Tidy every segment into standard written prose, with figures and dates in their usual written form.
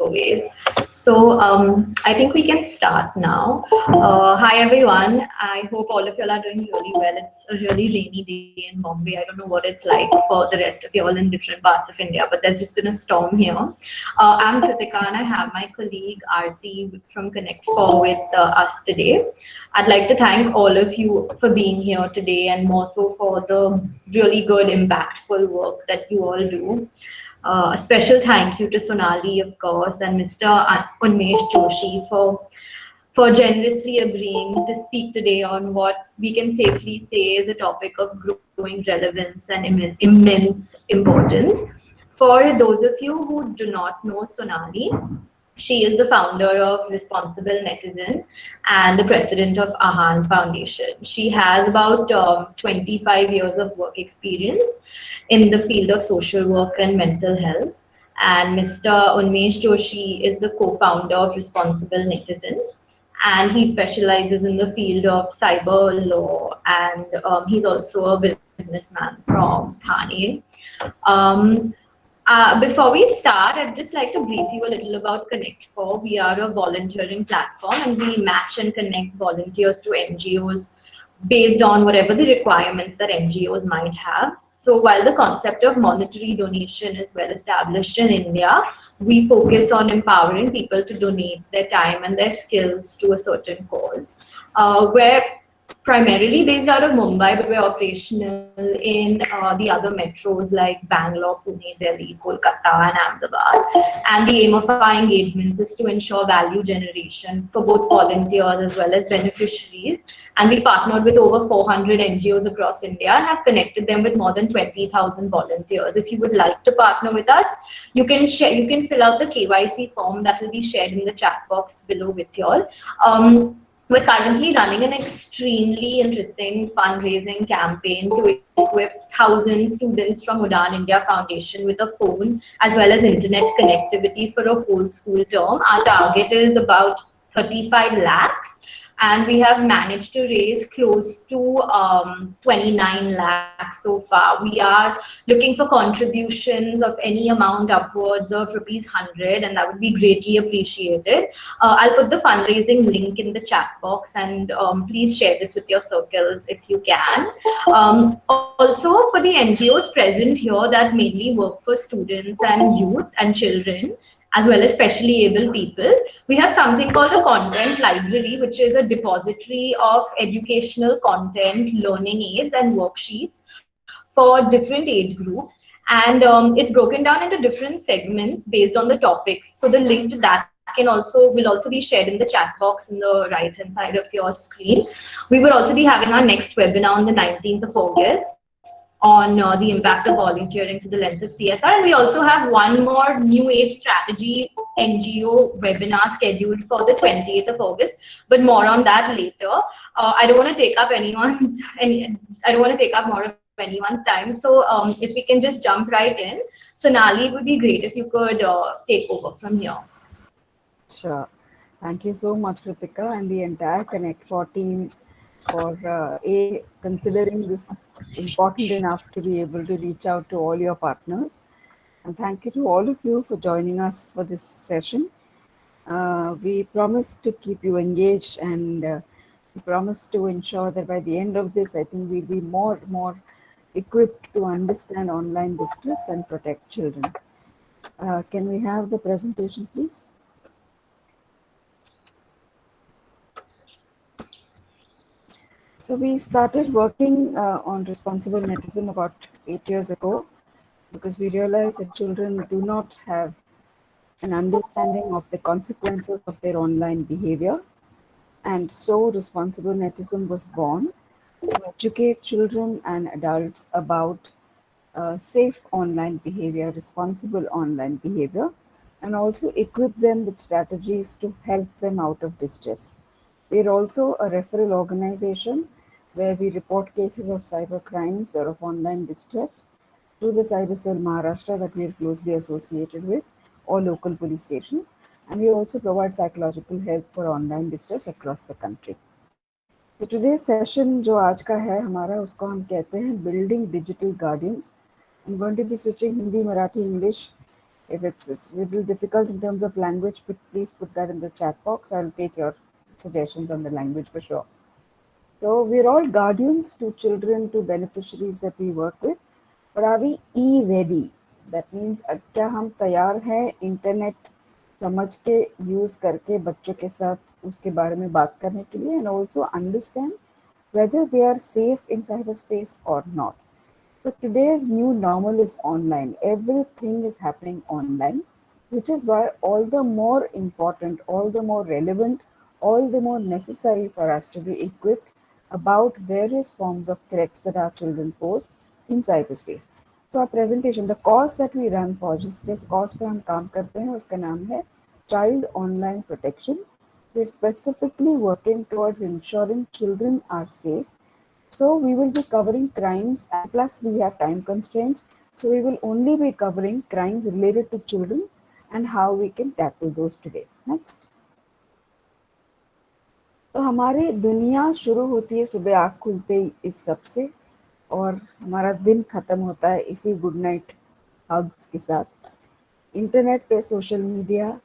always. So I think we can start now. Hi everyone. I hope all of y'all are doing really well. It's a really rainy day in Bombay. I don't know what it's like for the rest of y'all in different parts of India, but there's just been a storm here. I'm Kritika and I have my colleague Aarti from Connect 4 with us today. I'd like to thank all of you for being here today and more so for the really good, impactful work that you all do. A special thank you to Sonali, of course, and Mr. Unmesh Joshi for generously agreeing to speak today on what we can safely say is a topic of growing relevance and immense importance. For those of you who do not know Sonali, she is the founder of Responsible Netizen and the president of Ahan Foundation. She has about 25 years of work experience in the field of social work and mental health. And Mr. Unmesh Joshi is the co-founder of Responsible Netizen, and he specializes in the field of cyber law, and he's also a businessman from Thane. Um, Before we start, I'd just like to brief you a little about Connect 4. We are a volunteering platform and we match and connect volunteers to NGOs based on whatever the requirements that NGOs might have. So while the concept of monetary donation is well established in India, we focus on empowering people to donate their time and their skills to a certain cause. We're primarily based out of Mumbai, but we're operational in the other metros like Bangalore, Pune, Delhi, Kolkata, and Ahmedabad. And the aim of our engagements is to ensure value generation for both volunteers as well as beneficiaries. And we partnered with over 400 NGOs across India and have connected them with more than 20,000 volunteers. If you would like to partner with us, you can share, you can fill out the KYC form that will be shared in the chat box below with y'all. We're currently running an extremely interesting fundraising campaign to equip 1,000 students from Udan India Foundation with a phone as well as internet connectivity for a whole school term. Our target is about 35 lakhs. And we have managed to raise close to 29 lakhs so far. We are looking for contributions of any amount upwards of ₹100, and that would be greatly appreciated. I'll put the fundraising link in the chat box, and please share this with your circles if you can. Also, for the NGOs present here that mainly work for students and youth and children, as well as specially able people, we have something called a content library, which is a depository of educational content, learning aids, and worksheets for different age groups. And it's broken down into different segments based on the topics. So the link to that will also be shared in the chat box in the right-hand side of your screen. We will also be having our next webinar on the 19th of August on the impact of volunteering through the lens of CSR. And we also have one more new age strategy NGO webinar scheduled for the 20th of August, but more on that later. I don't want to take up more of anyone's time. So if we can just jump right in. Sonali, it would be great if you could take over from here. Sure. Thank you so much, Kritika, and the entire Connect 4 team for considering this important enough to be able to reach out to all your partners. And thank you to all of you for joining us for this session. We promise to keep you engaged, and we promise to ensure that by the end of this, I think we'll be more equipped to understand online distress and protect children. Can we have the presentation, please? So we started working on Responsible Netizen about 8 years ago, because we realized that children do not have an understanding of the consequences of their online behavior. And so Responsible Netizen was born to educate children and adults about safe online behavior, responsible online behavior, and also equip them with strategies to help them out of distress. We are also a referral organization where we report cases of cyber crimes or of online distress to the Cyber Cell Maharashtra that we are closely associated with, or local police stations. And we also provide psychological help for online distress across the country. So today's session जो आज का है हमारा, उसको हम कहते हैं Building Digital Guardians. I'm going to be switching Hindi, Marathi, English If it's a little difficult in terms of language, please put that in the chat box. I'll take your suggestions on the language for sure. So we're all guardians to children, to beneficiaries that we work with, but are we e-ready? That means क्या हम तैयार हैं internet समझ के use करके बच्चों के साथ उसके बारे में बात करने के लिए, and also understand whether they are safe in cyberspace or not. So today's new normal is online. Everything is happening online, which is why all the more important, all the more relevant, all the more necessary for us to be equipped about various forms of threats that our children pose in cyberspace. So our presentation, the cause that we run for, जिस cause पे हम काम करते हैं, उसका नाम है Child Online Protection. We're specifically working towards ensuring children are safe. So we will be covering crimes, and plus we have time constraints. So we will only be covering crimes related to children and how we can tackle those today. Next. तो हमारी दुनिया शुरू होती है सुबह आँख खुलते ही इस सब से, और हमारा दिन खत्म होता है इसी गुड नाइट हग्स के साथ. इंटरनेट पे social media,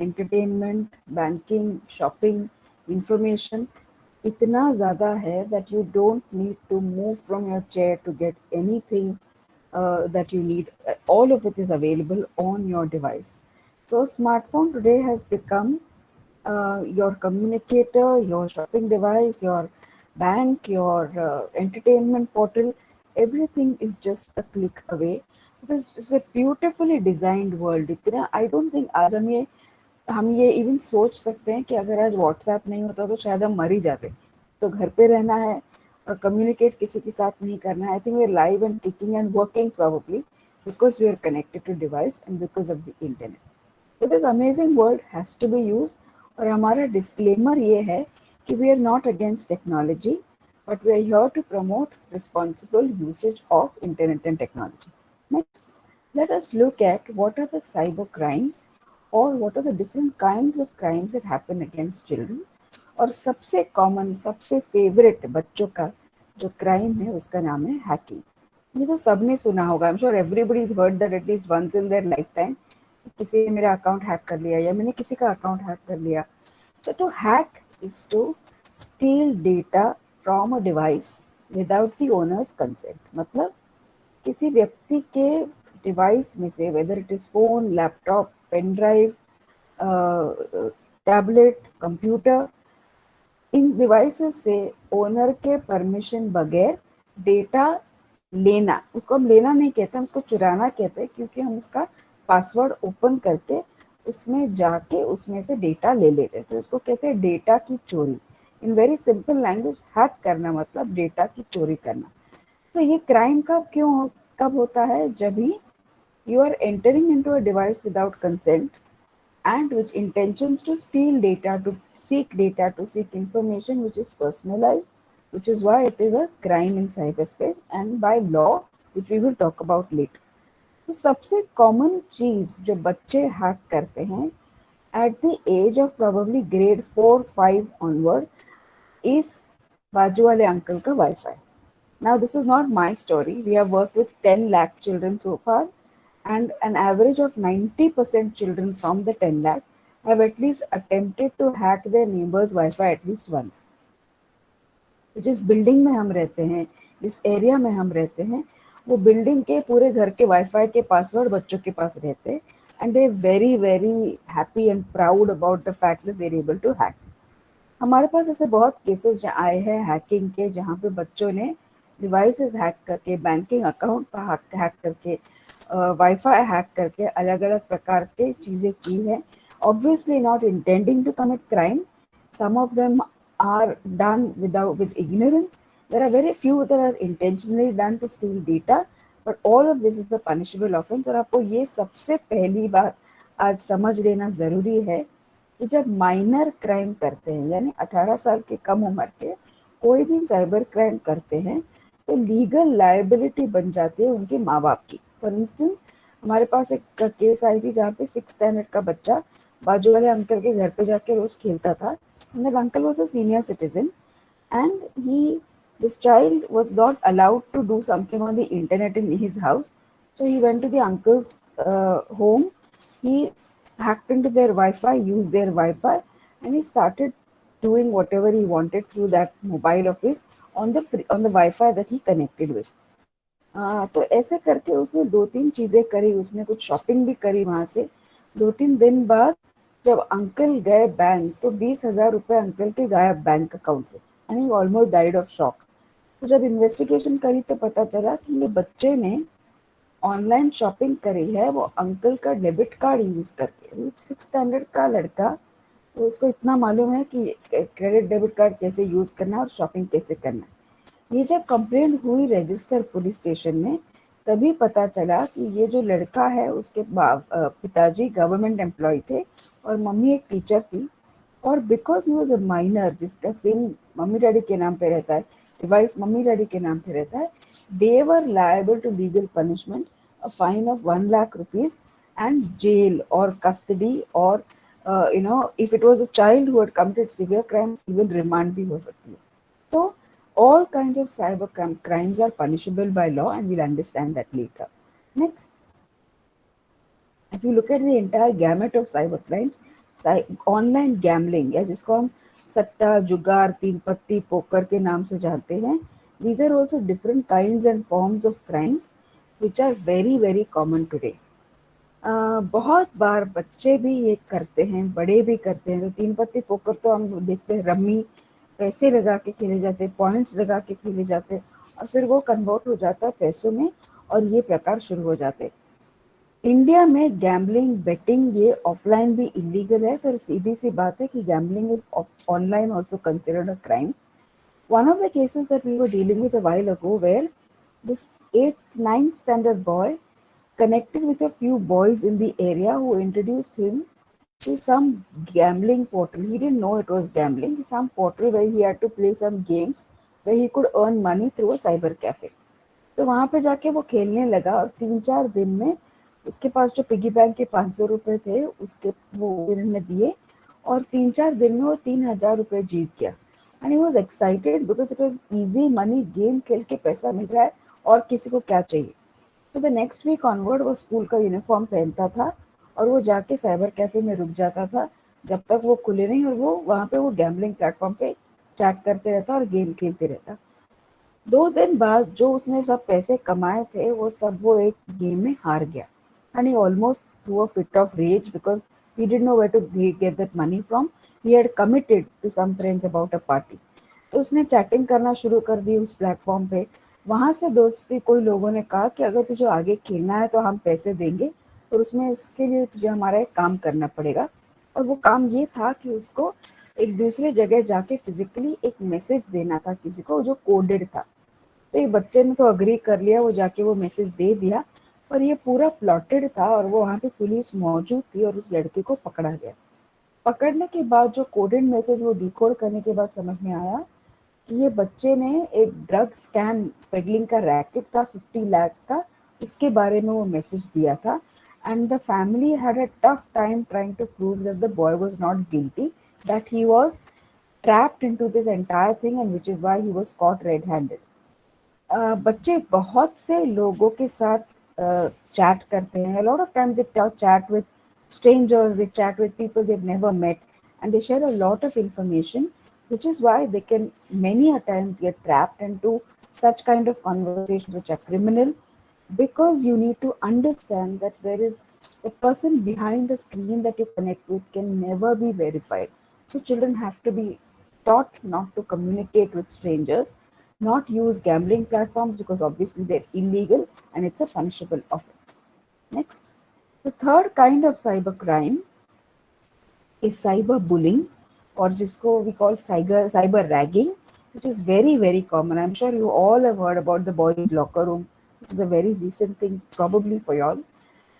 entertainment, banking, shopping, information इतना ज़्यादा है that you don't need to move from your chair to get anything that you need. All of it is available on your device. So smartphone today has become your communicator, your shopping device, your bank, your entertainment portal. Everything is just a click away. It's a beautifully designed world. इतना I don't think आज हम ये even सोच सकते हैं कि अगर आज व्हाट्सएप नहीं होता तो शायद हम मर ही जाते. तो घर पे रहना है और कम्युनिकेट किसी के साथ नहीं करना है. I think we are live and ticking and working probably because we are connected to device and because of the internet. So this amazing world has to be used. और हमारा डिस्क्लेमर ये है कि we are not against technology, but we are here to promote responsible usage of internet and technology. Next, let us look at what are the cyber crimes or what are the different kinds of crimes that happen against children. और सबसे common, सबसे favourite बच्चों का जो crime है उसका नाम है हैकिंग. ये तो सबने सुना होगा. I am sure everybody is heard that at least once in their lifetime. किसी ने मेरा अकाउंट हैक कर लिया या मैंने किसी का अकाउंट हैक कर लिया. So to hack is to steal data from a device without the owner's consent. मतलब किसी व्यक्ति के डिवाइस में से, whether it is phone, laptop, pen drive, tablet, computer, इन डिवाइसेस से ओनर के परमिशन बगैर डेटा लेना. उसको हम लेना नहीं कहते, हम उसको चुराना कहते हैं, क्योंकि हम उसका पासवर्ड ओपन करके उसमें जाके उसमें से डेटा ले लेते हैं. तो उसको कहते हैं डेटा की चोरी. In very simple language, hack करना मतलब डेटा की चोरी करना. तो ये क्राइम कब होता है? जब भी you are entering into a device without consent and with intentions to steal data, to seek information which is personalized, which is why it is a crime in cyberspace and by law, which we will talk about later. तो सबसे common चीज जो बच्चे hack करते हैं at the age of probably grade 4-5 onward is बाजू वाले uncle का wifi. Now this is not my story. We have worked with 10 lakh children so far, and an average of 90% children from the 10 lakh have at least attempted to hack their neighbor's Wi-Fi at least once. जिस building में हम रहते हैं, जिस area में हम रहते हैं, वो बिल्डिंग के पूरे घर के वाईफाई के पासवर्ड बच्चों के पास रहते हैं, and they very very happy and proud about the fact that they are able to hack. हमारे पास ऐसे बहुत केसेस आए हैं हैकिंग के, जहाँ पे बच्चों ने डिवाइसेस हैक करके, बैंकिंग अकाउंट हैक करके, वाईफाई हैक करके अलग अलग प्रकार के चीज़ें की हैं. Obviously not intending to commit crime. Some of them are done with ignorance. There are very few that are intentionally done to steal data, but all of this is the punishable offense. और आपको ये सबसे पहली बार आज समझ लेना ज़रूरी है कि जब माइनर क्राइम करते हैं, यानी 18 साल के कम उम्र के कोई भी साइबर क्राइम करते हैं, तो लीगल लायबिलिटी बन जाती है उनके माँ बाप की. फॉर इंस्टेंस, हमारे पास एक केस आई थी जहाँ पे 6th स्टैंडर्ड का बच्चा बाजू वाले अंकल के घर पे जाके रोज खेलता था. And the uncle was a senior citizen, and this child was not allowed to do something on the internet in his house So he went to the uncle's home. He hacked into their Wi-Fi, used their Wi-Fi, and he started doing whatever he wanted through that mobile of his on the Wi-Fi that he connected with. तो ऐसे करके उसने 2-3 चीज़ें करी, उसने कुछ shopping भी करी वहाँ से। 2-3 दिन बाद जब अंकल गए बैंक, तो 20,000 रुपये अंकल के गायब बैंक अकाउंट से, and he almost died of shock. तो जब इन्वेस्टिगेशन करी तो पता चला कि ये बच्चे ने ऑनलाइन शॉपिंग करी है वो अंकल का डेबिट कार्ड यूज करके। 6 स्टैंडर्ड का लड़का, तो उसको इतना मालूम है कि क्रेडिट डेबिट कार्ड कैसे यूज करना है और शॉपिंग कैसे करना है। ये जब कंप्लेंट हुई रजिस्टर पुलिस स्टेशन में, तभी पता चला कि ये जो लड़का है उसके पिताजी गवर्नमेंट एम्प्लॉय थे और मम्मी एक टीचर थी। और because he was a minor जिसका सिम मम्मी डैडी के नाम पे रहता है, डिवाइस मम्मी डैडी के नाम पे रहता है, they were liable to legal punishment, a fine of 1 lakh rupees and jail or custody, or if it was a child who had committed severe crimes, even remand भी हो सकती है. So all kinds of cyber crimes are punishable by law, and we'll understand that later. Next, if you look at the entire gamut of cyber crimes, online gambling या जिसको हम सट्टा, जुगार, तीन पत्ती, पोकर के नाम से जानते हैं, these are also different kinds and forms of crimes which are very very common today. बहुत बार बच्चे भी ये करते हैं, बड़े भी करते हैं। तो तीन पत्ती पोकर तो हम देखते हैं, रम्मी पैसे लगा के खेले जाते हैं, पॉइंट्स लगा के खेले जाते हैं, और फिर वो कन्वर्ट हो जाता है पैसों में और ये प्रकार शुरू हो जाते हैं। इंडिया में गैम्बलिंग, बेटिंग ये ऑफलाइन भी इलीगल है, तो सीधी सी बात है कि gambling is online also considered a crime. One of the cases that we were dealing with a while ago, where this 8th, 9th standard boy connected with a few boys in the area who introduced him to some gambling portal. He didn't know it was gambling, some portal where he had to play some games where he could earn money through a cyber cafe. तो वहाँ पे जाके वो खेलने लगा और 3-4 दिन में उसके पास जो पिगी बैंक के 500 रुपए थे उसके वो उन्होंने दिए, और 3-4 दिन में वो 3,000 रुपए जीत गया। And he was excited because it was easy money, game खेल के पैसा मिल रहा है और किसी को क्या चाहिए। तो द नेक्स्ट वीक ऑनवर्ड वो स्कूल का यूनिफॉर्म पहनता था और वो जाके साइबर कैफे में रुक जाता था जब तक वो खुले नहीं, और वो वहाँ पे वो गैम्बलिंग प्लेटफॉर्म पे चैट करते रहता और गेम खेलते रहता। 2 दिन बाद जो उसने सब पैसे कमाए थे वो सब वो एक गेम में हार गया, and he almost threw a fit of rage because he didn't know where to get that money from. He had committed to some friends about a party. तो उसने चैटिंग करना शुरू कर दी उस प्लेटफॉर्म पे। वहां से दोस्ती कोई लोगों ने कहा कि अगर तुझे आगे खेलना है तो हम पैसे देंगे, और उसमें उसके लिए तुझे हमारा एक काम करना पड़ेगा। और वो काम ये था कि उसको एक दूसरे जगह जाके फिजिकली एक मैसेज देना था किसी को जो कोडेड था। तो ये बच्चे ने तो अग्री कर लिया, वो जाके वो मैसेज दे दिया, पर ये पूरा प्लॉटेड था और वो वहाँ पे पुलिस मौजूद थी और उस लड़के को पकड़ा गया। पकड़ने के बाद जो कोडेड मैसेज वो डिकोड करने के बाद समझ में आया कि ये बच्चे ने एक ड्रग स्कैम पेडलिंग का रैकेट था 50 lakhs का, उसके बारे में वो मैसेज दिया था। And the family had a tough time trying to prove that the boy was not guilty, that he was trapped into this entire thing, and which is why he was caught red-handed. बच्चे बहुत से लोगों के साथ chat करते हैं. A lot of times they chat with strangers, they chat with people they've never met, and they share a lot of information, which is why they can many a times get trapped into such kind of conversations which are criminal, because you need to understand that there is a person behind the screen that you connect with can never be verified. So children have to be taught not to communicate with strangers, not use gambling platforms because obviously they're illegal and it's a punishable offense. Next, the third kind of cybercrime is cyberbullying, or जिसको we call cyber ragging, which is very very common. I'm sure you all have heard about the boys' locker room, which is a very recent thing probably for y'all,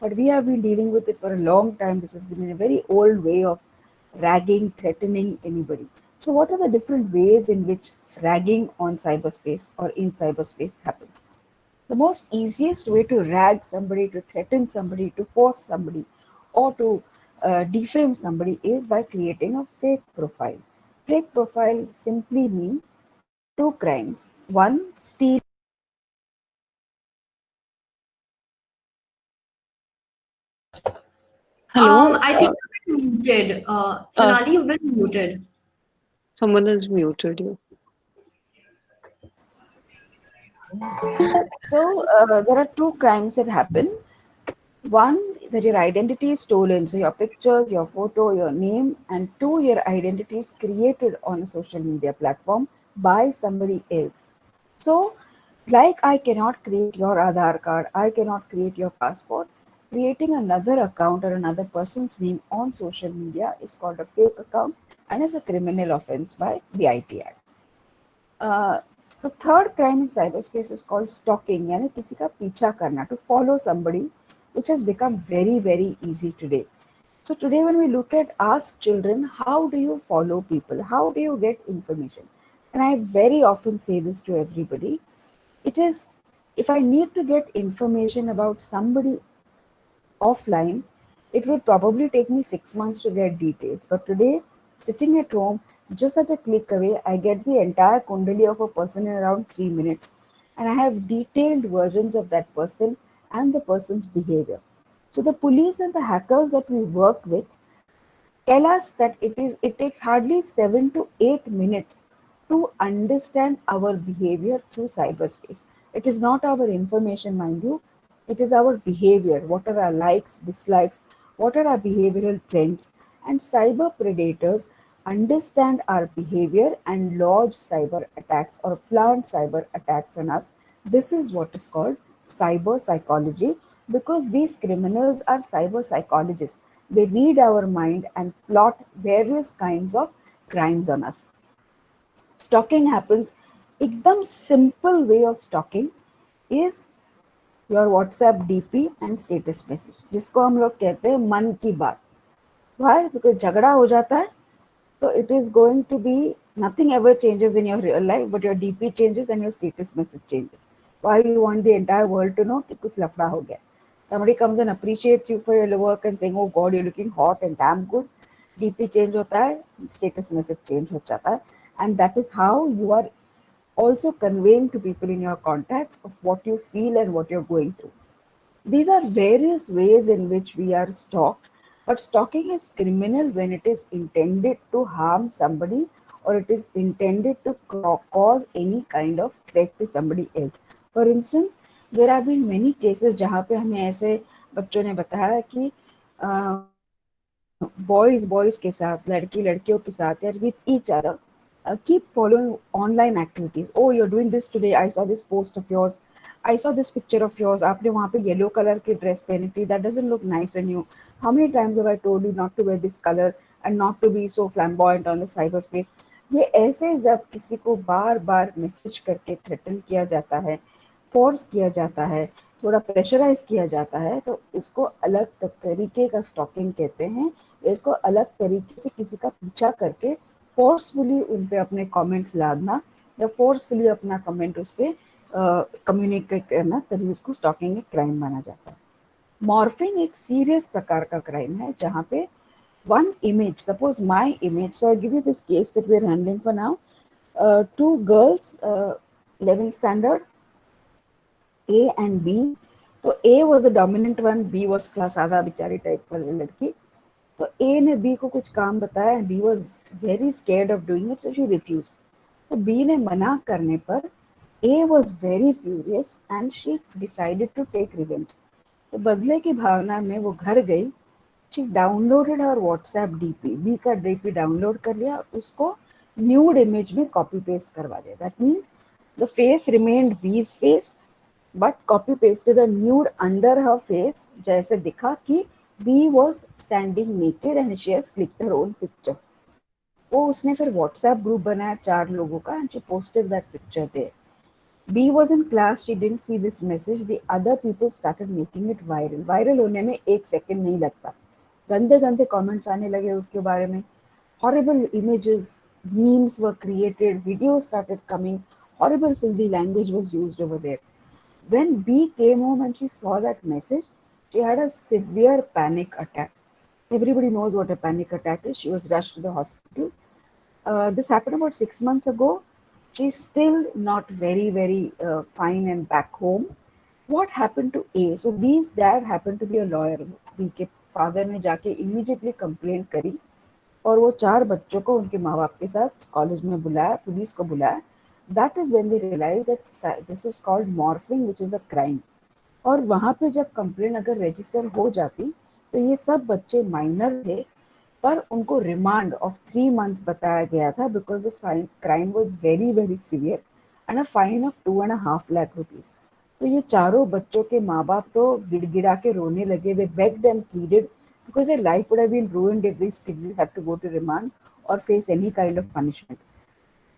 but we have been dealing with it for a long time. This has been a very old way of ragging, threatening anybody. So, what are the different ways in which ragging on cyberspace or in cyberspace happens? The most easiest way to rag somebody, to threaten somebody, to force somebody, or to defame somebody is by creating a fake profile. Fake profile simply means two crimes. One, stealing Hello. I think you've been muted. Uh, Sonali, you've been muted. Someone has muted you. So there are two crimes that happen. One, that your identity is stolen. So your pictures, your photo, your name, and two, your identity is created on a social media platform by somebody else. So, like I cannot create your Aadhaar card, I cannot create your passport. Creating another account or another person's name on social media is called a fake account and is a criminal offense by the IT Act. Uh, the third crime in cyberspace is called stalking, यानी किसी का पीछा करना, to follow somebody, which has become very, very easy today. So today when we look at ask children, how do you follow people? How do you get information? And I very often say this to everybody. It is, if I need to get information about somebody offline, it would probably take me 6 months to get details. But today, sitting at home, just at a click away, I get the entire Kundali of a person in around 3 minutes. And I have detailed versions of that person and the person's behavior. So the police and the hackers that we work with tell us that it takes hardly 7 to 8 minutes to understand our behavior through cyberspace. It is not our information, mind you, it is our behavior. What are our likes, dislikes, what are our behavioral trends? And cyber predators understand our behavior and lodge cyber attacks or plant cyber attacks on us. This is what is called cyber psychology, because these criminals are cyber psychologists. They read our mind and plot various kinds of crimes on us. Stalking happens. एकदम simple way of stalking is your WhatsApp DP and status message, जिसको हम लोग कहते हैं मन की बात. Why? Because झगड़ा हो जाता है, so it is going to be, nothing ever changes in your real life, but your DP changes and your status message changes. Why you want the entire world to know कि कुछ लफड़ा हो गया. Somebody comes and appreciates you for your work and saying, oh God, you're looking hot and damn good. DP change होता है, status message change हो जाता है, and that is how you are also conveying to people in your contacts of what you feel and what you're going through. These are various ways in which we are stalked, but stalking is criminal when it is intended to harm somebody or it is intended to cause any kind of threat to somebody else. For instance, there have been many cases जहाँ पे हमें ऐसे बच्चों ने बताया कि boys के साथ, लड़की लड़कियों के साथ, या with each other, keep following online activities. Oh, you're doing this today. I saw this post of yours. I saw this picture of yours. आपने वहाँ पे येलो कलर की ड्रेस पहनी थी. That doesn't look nice on you. How many times have I told you not to wear this color and not to be so flamboyant on the cyberspace? ये ऐसे जब किसी को बार बार मैसेज करके threaten किया जाता है, फोर्स किया जाता है, थोड़ा प्रेशराइज किया जाता है, तो इसको अलग तरीके का स्टॉकिंग कहते हैं. इसको अलग तरीके से किसी का पीछा करके फोर्सफुली उन पे अपने कमेंट्स लादना या फोर्सफुली अपना कमेंट उस पर कम्युनिकेट करना, तभी उसको स्टॉकिंग एक क्राइम माना जाता है. मॉर्फिंग एक सीरियस प्रकार का क्राइम है जहाँ पे one image, suppose my image, so I'll give you this case that we're handling for now. Two girls, 11th standard, A and B. So A was the dominant one, B was class आधा बिचारी type वाली लड़की. तो A ने B को कुछ काम बताया and B was very scared of doing it, so she refused. तो B ने मना करने पर A was very furious and she decided to take revenge. तो बदले की भावना में वो घर गई. She downloaded her WhatsApp DP. B का DP डाउनलोड कर लिया, उसको न्यूड इमेज में कॉपी पेस्ट करवा दिया. That means the face remained B's face, but copy pasted a nude under her face, जैसे दिखा कि B was standing naked and she has clicked her own picture. वो उसने फिर WhatsApp ग्रुप बनाया 4 लोगों का and she posted that picture there. B was in class, she didn't see this message. The other people started making it viral. Viral होने में 1 second नहीं लगता. गंदे गंदे कमेंट्स आने लगे उसके बारे में. Horrible images, memes were created, videos started coming. Horrible filthy language was used over there. When B came home and she saw that message, she had a severe panic attack. Everybody knows what a panic attack is. She was rushed to the hospital. This happened about 6 months ago. She's still not very fine and back home. What happened to A? So B's dad happened to be a lawyer. We kept father ने जाके immediately complaint करी और वो 4 बच्चों को उनके माँ बाप के साथ कॉलेज में बुलाया, पुलिस को बुलाया. That is when they realise that this is called morphing which is a crime. और वहाँ पे जब कंप्लेंट अगर रजिस्टर हो जाती तो ये सब बच्चे माइनर थे, पर उनको रिमांड ऑफ 3 months बताया गया था because the crime was very very severe and a fine of 2.5 lakh rupees. तो ये चारों बच्चों के माँ बाप तो गिड़गिड़ा के रोने लगे. दे begged and pleaded because their life would have been ruined if these kids had to go to remand or face any kind of punishment.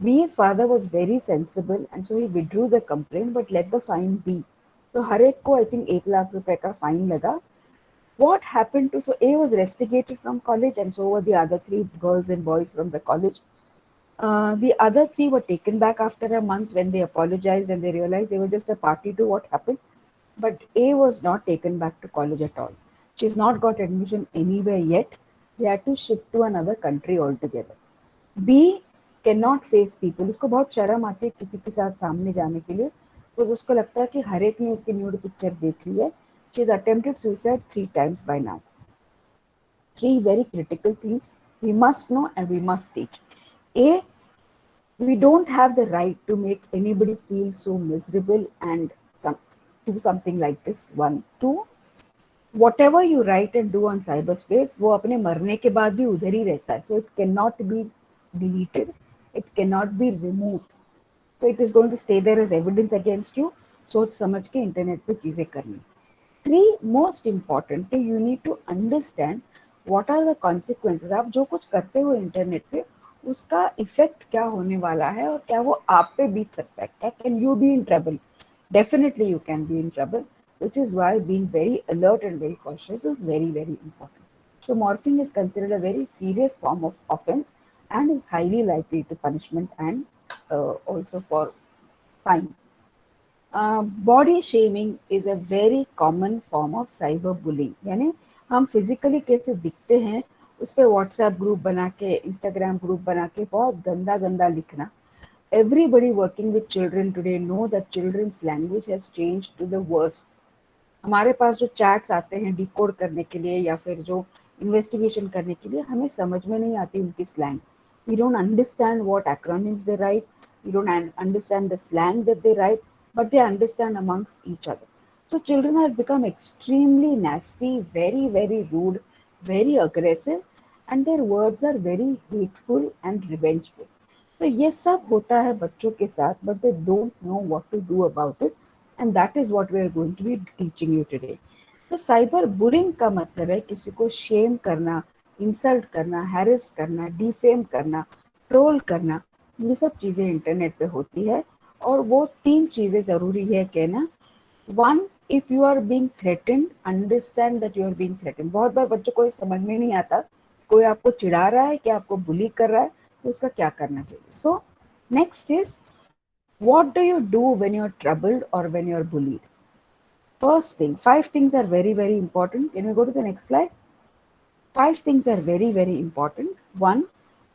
B's father was very sensible and so he withdrew the complaint but let the fine be. तो हर एक को I think 1 lakh रुपए का fine लगा. What happened to, so A was rusticated from college and so were the other 3 girls and boys from the college. The other 3 were taken back after a month when they apologized and they realized they were just a party to what happened. But A was not taken back to college at all. She's not got admission anywhere yet. They had to shift to another country altogether. B cannot face people. उसको बहुत शर्म आती है किसी के साथ सामने जाने के लिए, because उसको लगता है कि हर एक ने उसकी न्यूड पिक्चर देख ली है. She has attempted suicide 3 times by now. 3 very critical things we must know and we must teach. A, we don't have the right to make anybody feel so miserable and do something like this. 1. 2, whatever you write and do on cyberspace, वो अपने मरने के बाद भी उधर ही रहता है. So it cannot be deleted. It cannot be removed. So it is going to stay there as evidence against you. सोच समझ के इंटरनेट पे चीजें करनी. 3, most importantly, you need to understand what are the consequences. आप जो कुछ करते हो इंटरनेट पे उसका इफेक्ट क्या होने वाला है और क्या वो आप पे बीत सकता है. क्या can you be in trouble? Definitely you can be in trouble, which is why being very alert and very cautious is very very important. So morphing is considered a very serious form of offense and is highly likely to punishment and also for fine. Body shaming is a very common form of cyber bullying. यानी हम physically कैसे दिखते हैं उस पर WhatsApp group बना के, Instagram group बना के बहुत गंदा गंदा लिखना. Everybody working with children today know that children's language has changed to the worst. हमारे पास जो चैट्स आते हैं डिकोड करने के लिए या फिर जो इन्वेस्टिगेशन करने के लिए, हमें समझ में नहीं आती उनकी slang. We don't understand what acronyms they write, we don't understand the slang that they write, but they understand amongst each other. So children have become extremely nasty, very very rude, very aggressive, and their words are very hateful and revengeful. तो ये सब होता है बच्चों के साथ, but they don't know what to do about it, and that is what we are going to be teaching you today. तो cyber bullying का मतलब है किसी को शेम करना, इंसल्ट करना, हैरेस करना, डिफेम करना, ट्रोल करना. ये सब चीजें इंटरनेट पे होती है और वो 3 चीजें जरूरी है कहना. 1, if you are being threatened, understand that you are being threatened. बहुत बार बच्चों को समझ में नहीं आता कोई आपको चिढ़ा रहा है कि आपको बुली कर रहा है तो उसका क्या करना चाहिए. So next is what do you do when you're troubled or when you're bullied? First thing, 5 things are very very important. Can we go to the next slide? 5 things are very very important. 1,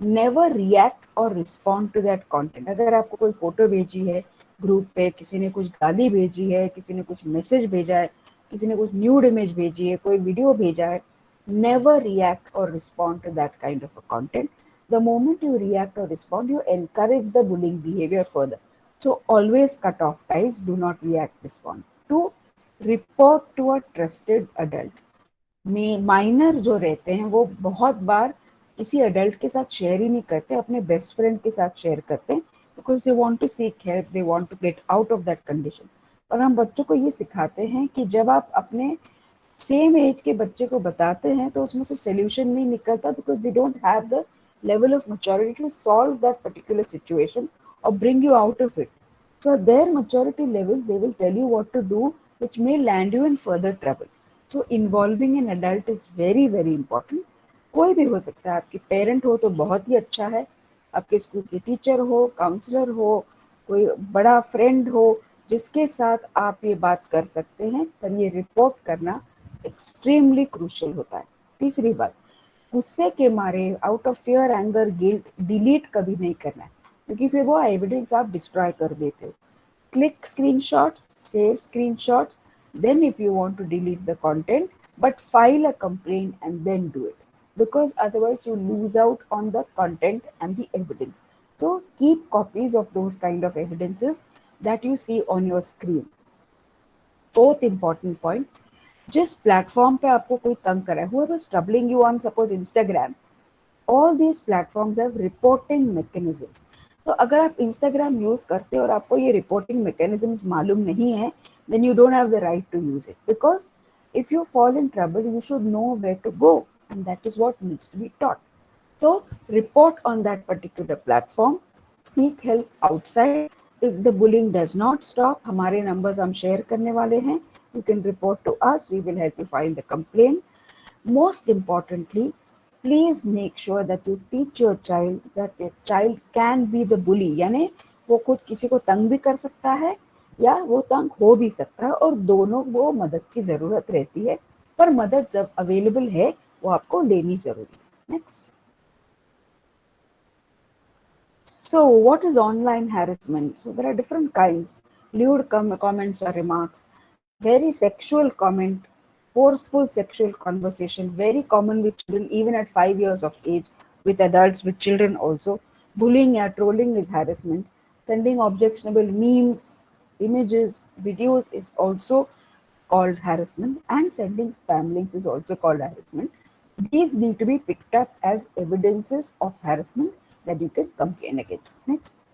never react or respond to that content. अगर आपको कोई photo भेजी है group पे, किसी ने कुछ गाली भेजी है, किसी ने कुछ मैसेज भेजा है, किसी ने कुछ न्यूड इमेज भेजी है, कोई वीडियो भेजा है, never react or respond to that kind of a content. The moment you react or respond, you encourage the bullying behavior further. So always cut off ties, do not react, respond. 2, report to a trusted adult. Minor जो रहते हैं वो बहुत बार किसी adult के साथ share ही नहीं करते, अपने बेस्ट फ्रेंड के साथ शेयर करते हैं because they want to seek help, they want to get out of that condition. और हम बच्चों को ये सिखाते हैं कि जब आप अपने सेम एज के बच्चे को बताते हैं तो उसमें से सोल्यूशन नहीं निकलता because they don't have the level of maturity to solve that particular situation or bring you out of it. So at their maturity level, they will tell you what to do, which may land you in further trouble. So involving an adult is very very important. कोई भी हो सकता है, आपके parent हो तो बहुत ही अच्छा है, आपके स्कूल के टीचर हो, काउंसलर हो, कोई बड़ा फ्रेंड हो जिसके साथ आप ये बात कर सकते हैं, पर ये रिपोर्ट करना एक्सट्रीमली क्रूशियल होता है. तीसरी बात, गुस्से के मारे out of fear, anger, guilt delete कभी नहीं करना है क्योंकि फिर वो एविडेंस आप डिस्ट्रॉय कर देते हो. Click screenshots, save screenshots, then if you want to delete the content but file a complaint and then do it, because otherwise you lose out on the content and the evidence. So keep copies of those kind of evidences that you see on your screen. Fourth important point, जिस platform पे आपको कोई तंग करे, whoever is troubling you on suppose Instagram, all these platforms have reporting mechanisms. तो अगर आप Instagram use करते हो और आपको ये reporting mechanisms मालूम नहीं है, then you don't have the right to use it, because if you fall in trouble you should know where to go, and that is what needs to be taught. So report on that particular platform, seek help outside. If the bullying does not stop, हमारे numbers हम share करने वाले हैं, you can report to us, we will help you file the complaint. Most importantly, please make sure that you teach your child that a child can be the bully, यानी वो खुद किसी को तंग भी कर सकता है या वो तंग हो भी सकता है, और दोनों वो मदद की ज़रूरत रहती है, पर मदद जब अवेलेबल है वो आपको लेनी ज़रूरी है. Next. So, what is online harassment? So, there are different kinds. Lewd comments or remarks, very sexual comment, forceful sexual conversation, very common with children even at 5 years of age, with adults, with children also. Bullying or trolling is harassment. Sending objectionable memes, images, videos is also called harassment, and sending spam links is also called harassment. These need to be picked up as evidences of harassment that you can complain against. Next.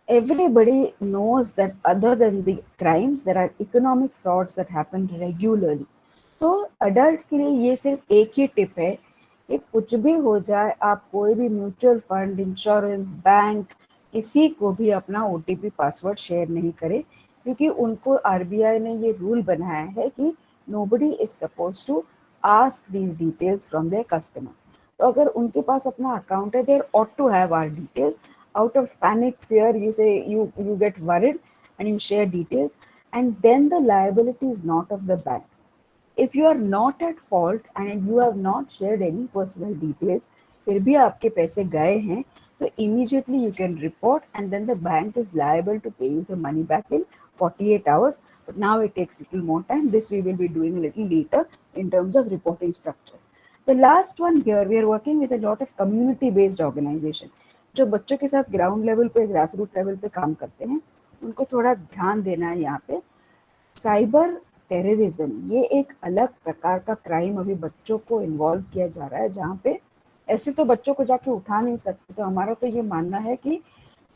Everybody knows that other than the crimes, there are economic frauds that happen regularly. तो adults के लिए ये सिर्फ एक ही tip है कि कुछ भी हो जाए, आप कोई भी म्यूचुअल फंड, इंश्योरेंस, बैंक, किसी को भी अपना OTP पासवर्ड शेयर नहीं करें, क्योंकि उनको RBI ने ये रूल बनाया है कि nobody is supposed to ask these details from their customers. तो अगर उनके पास अपना अकाउंट है, they ought to have our details. Out of panic, fear, you say you get worried and you share details, and then the liability is not of the bank. If you are not at fault and you have not shared any personal details, फिर भी आपके पैसे गए हैं, तो immediately you can report, and then the bank is liable to pay you the money back in 48 hours. But now it takes little more time. This we will be doing a little later in terms of reporting structures. The last one here, we are working with a lot of community-based organization. जो बच्चों के साथ ground level पे, grass root level पे काम करते हैं, उनको थोड़ा ध्यान देना है यहाँ पे. साइबर टेररिज्म ये एक अलग प्रकार का क्राइम अभी बच्चों को इन्वॉल्व किया जा रहा है, जहाँ पे ऐसे तो बच्चों को जाके उठा नहीं सकते. तो हमारा तो ये मानना है कि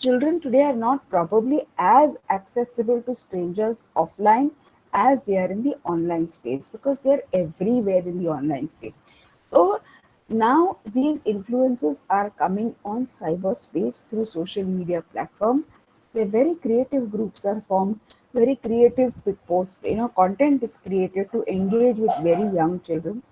children today are not probably as accessible to strangers offline as they are in the online space, because they are everywhere in the online space. So now these influences are coming on cyberspace through social media platforms, where very creative groups are formed, very creative posts, content is created to engage with very young children.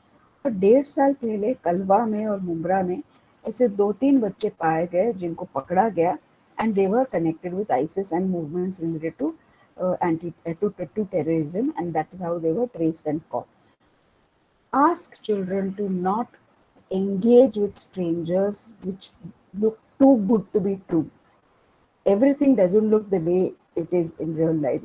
और 1.5 साल पहले कलवा में और मुंब्रा में ऐसे 2-3 बच्चे पाए गए जिनको पकड़ा गया, and they were connected with ISIS and movements related to terrorism, and that is how they were traced and caught. Ask children to not engage with strangers which look too good to be true. Everything doesn't look the way it is in real life,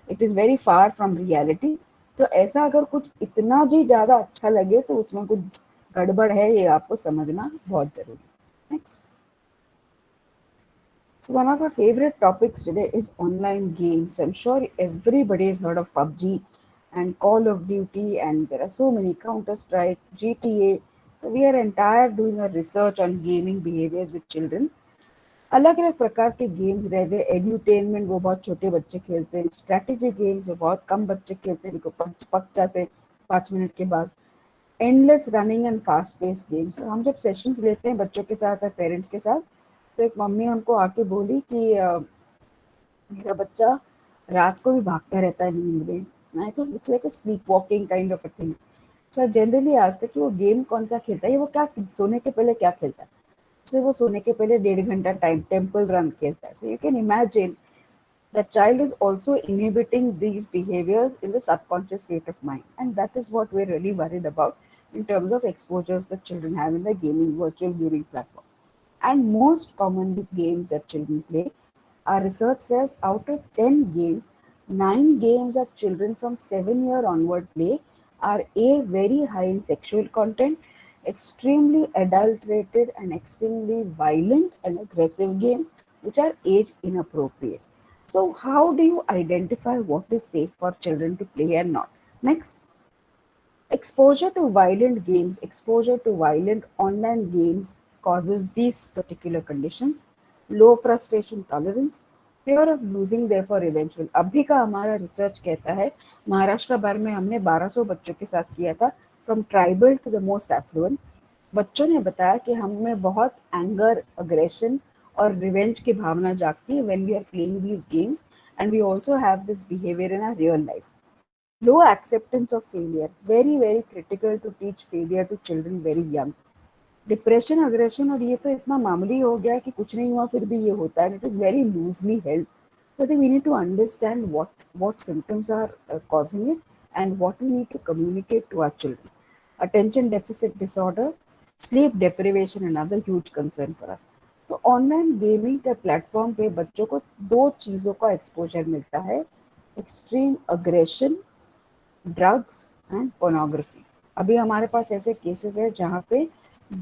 it is very far from reality. तो ऐसा अगर कुछ इतना भी ज़्यादा अच्छा लगे तो उसमें कुछ गड़बड़ है, ये आपको समझना बहुत ज़रूरी है. Next. So one of our favorite topics today is online games. I'm sure everybody has heard of PUBG and Call of Duty, and there are so many, Counter-Strike, GTA. So we are doing a research on gaming behaviors with children. अलग अलग प्रकार के games रहते हैं. एड्यूटेनमेंट वो बहुत छोटे बच्चे खेलते हैं, स्ट्रैटेजी गेम्स वो बहुत कम बच्चे खेलते हैं, पक जाते हैं 5 मिनट के बाद. Endless running and fast pace games. हम जब सेशंस लेते हैं बच्चों के साथ और पेरेंट्स के साथ, तो एक मम्मी हमको आके बोली कि मेरा बच्चा रात को भी भागता रहता है नींद में. I thought it's like a slip walking kind of a thing. So generally आज तक कि वो गेम कौन सा खेलता है, वो क्या सोने के पहले क्या खेलता है. So वो सोने के पहले 1.5 घंटा टाइम टेम्पल रन खेलता है. So you can imagine that child is also inhibiting these behaviors in the subconscious state of mind, and that is what we're really worried about in terms of exposures that children have in the virtual gaming platform. And most commonly games that children play, our research says out of 10 games, 9 games that children from 7 year onward play are A, very high in sexual content, extremely adulterated and extremely violent and aggressive games which are age inappropriate. So how do you identify what is safe for children to play and not? Next, exposure to violent games, exposure to violent online games causes these particular conditions: low frustration tolerance, fear of losing therefore eventual. अभी का हमारा research कहता है, महाराष्ट्र भर में हमने 1200 बच्चों के साथ किया था, from tribal to the most affluent. बच्चों ने बताया कि हम में बहुत एंगर, अग्रेशन और रिवेंज की भावना जागती है when we are playing these games, and we also have this behaviour in our real life. Low acceptance of failure, very very critical to teach failure to children very young. Depression, aggression और ये तो इतना मामूली हो गया है कि कुछ नहीं हुआ फिर भी ये होता है. It is very loosely held. So I think we need to understand what symptoms are causing it and what we need to communicate to our children. Attention deficit disorder, sleep deprivation, another huge concern for us. तो online gaming के platform पे बच्चों को दो चीज़ों का exposure मिलता है: extreme aggression, drugs and pornography. अभी हमारे पास ऐसे केसेस है जहाँ पे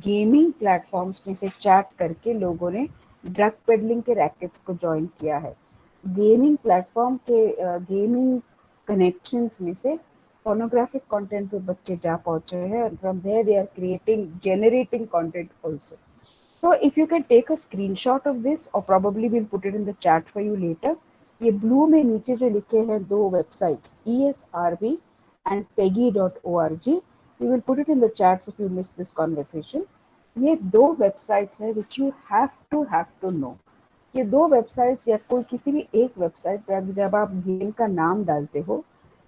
गेमिंग प्लेटफॉर्म्स में से चैट करके लोगों ने ड्रग पेडलिंग के रैकेट्स को ज्वाइन किया है. गेमिंग प्लेटफॉर्म के गेमिंग कनेक्शंस में से pornographic कंटेंट पे बच्चे जा पहुंचे हैं, and from there they are generating content also. So if you can take a screenshot of this, or probably we'll put it in the chat for you later. ये blue में नीचे जो लिखे हैं दो websites, ESRB and peggy.org, we will put it in the chats if you miss this conversation. ये दो websites हैं which you have to know. ये दो वेबसाइट्स या कोई किसी भी एक वेबसाइट पर जब आप गेम का नाम डालते हो,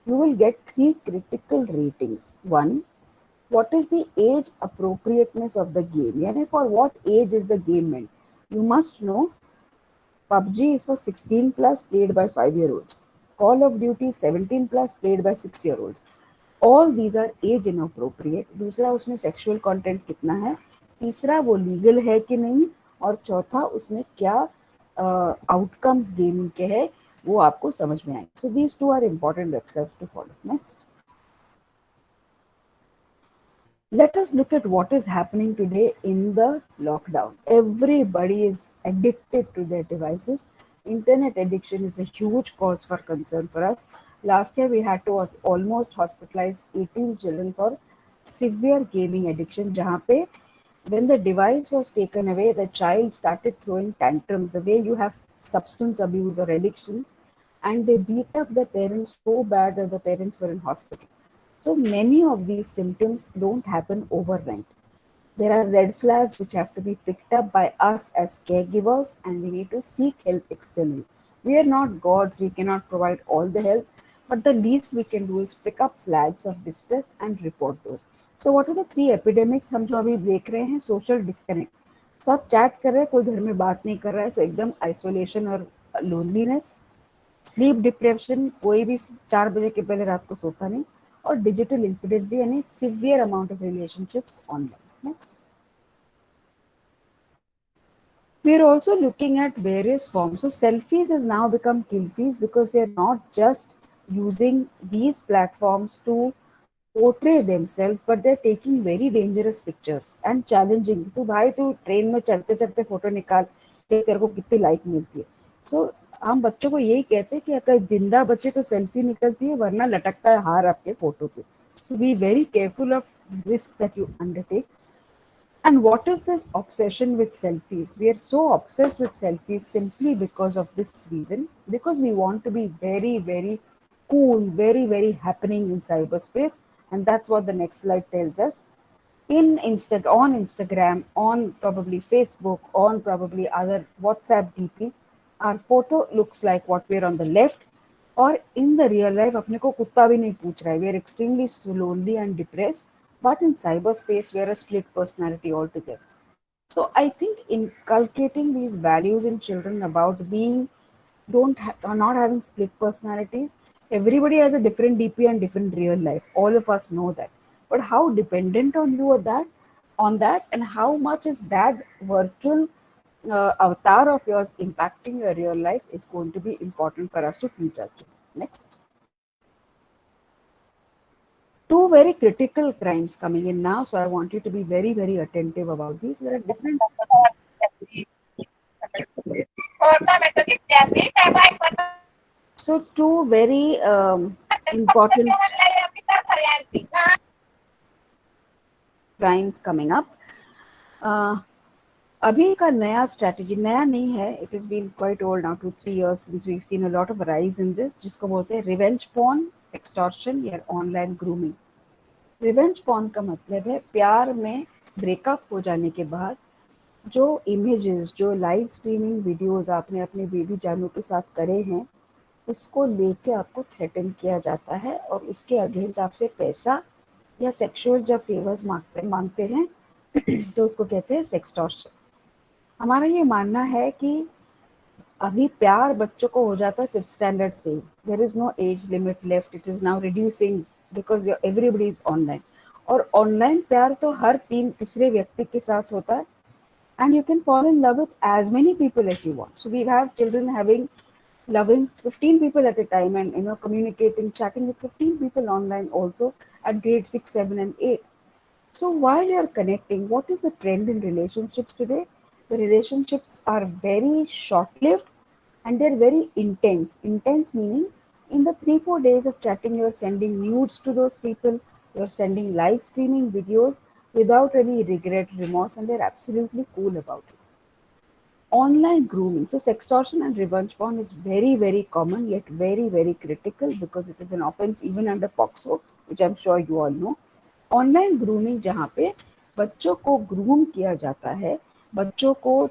you will get 3 critical ratings. 1, what is the age appropriateness of the game? Yani for what age is the game meant? You must know PUBG is for 16 plus, played by 5-year-olds. Call of Duty 17 plus, played by 6-year-olds. All these are age inappropriate. दूसरा, उसमें sexual content कितना है. तीसरा, वो legal है कि नहीं. और चौथा, उसमें क्या outcomes gaming के है, वो आपको समझ में आएंगे. So these two are important websites to follow. Next. Let us look at what is happening today in the lockdown. Everybody is addicted to their devices. Internet addiction is a huge cause for concern for us. Last year, we had to almost hospitalize 18 children for severe gaming addiction, jahan pe when the device was taken away, the child started throwing tantrums, the way you have substance abuse or addictions, and they beat up the parents so bad that the parents were in hospital. So many of these symptoms don't happen overnight. There are red flags which have to be picked up by us as caregivers, and we need to seek help externally. We are not gods, we cannot provide all the help, but the least we can do is pick up flags of distress and report those. So what are the 3 epidemics हम जो अभी देख रहे हैं? Social disconnect, सब chat कर रहे हैं, कोई घर में बात नहीं कर रहा है, सो एकदम आइसोलेशन और लोनलीनेस. स्लीप डिप्रेशन, कोई भी 4 बजे के पहले रात को सोता नहीं. और डिजिटल इन्फिडेलिटी यानी severe amount of relationships online. Next. We are also looking at various forms. So selfies has now become killfies because they are not just using these platforms to portray themselves, but they're taking very dangerous pictures and challenging. तो भाई तू train में चढ़ते चढ़ते photo निकाल के तेरे को कितनी लाइक मिलती है. सो हम बच्चों को यही कहते हैं कि अगर जिंदा बच्चे तो सेल्फी निकलती है, वरना लटकता है हार आपके फोटो पे. So be very careful of risk that you undertake. And what is this obsession with selfies? We are so obsessed with selfies simply because of this reason, because we want to be very, very cool, very, very happening in cyberspace. And that's what the next slide tells us. On Instagram, on probably Facebook, on probably other WhatsApp DP, our photo looks like what we're on the left, or in the real life, अपने को कुत्ता भी नहीं पूछ रहा है. We are extremely lonely and depressed. But in cyberspace, we are a split personality altogether. So I think inculcating these values in children about being, not having split personalities. Everybody has a different DP and different real life. All of us know that. But how dependent on you are on that, and how much is that virtual avatar of yours impacting your real life is going to be important for us to teach our children. Next. Two very critical crimes coming in now, so I want you to be very, very attentive about these. There are different. So, two very important crimes coming up. अभी का नया strategy नया नहीं है. It has been quite old now, 2-3 years since we've seen a lot of rise in this, जिसको बोलते हैं revenge porn, sextortion या online grooming. रिवेंज पॉर्न का मतलब है प्यार में ब्रेकअप हो जाने के बाद जो इमेजेस, जो लाइव स्ट्रीमिंग वीडियोस आपने अपने बेबी जानू के साथ करे हैं, उसको लेके आपको थ्रेटन किया जाता है और उसके अगेंस्ट आपसे पैसा या सेक्सुअल जब फेवर्स मांगते हैं तो उसको कहते हैं सेक्सटॉर्शन. हमारा ये मानना है कि अभी प्यार बच्चों को हो जाता है 5th स्टैंडर्ड से. There is no age limit left. It is now reducing because everybody is online. और ऑनलाइन प्यार तो हर तीसरे व्यक्ति के साथ होता है. And you can fall in love with as many people as you want. So we have children loving 15 people at a time, and communicating, chatting with 15 people online also at grade 6, 7, and 8. So while you are connecting, what is the trend in relationships today? The relationships are very short-lived and they're very intense. Intense meaning in the 3-4 days of chatting, you're sending nudes to those people, you're sending live streaming videos without any regret, remorse, and they're absolutely cool about it. Online grooming. So sextortion and revenge porn is very, very common, yet very, very critical because it is an offense even under POCSO, which I'm sure you all know. Online grooming जहाँ पे बच्चों को groom किया जाता है, बच्चों को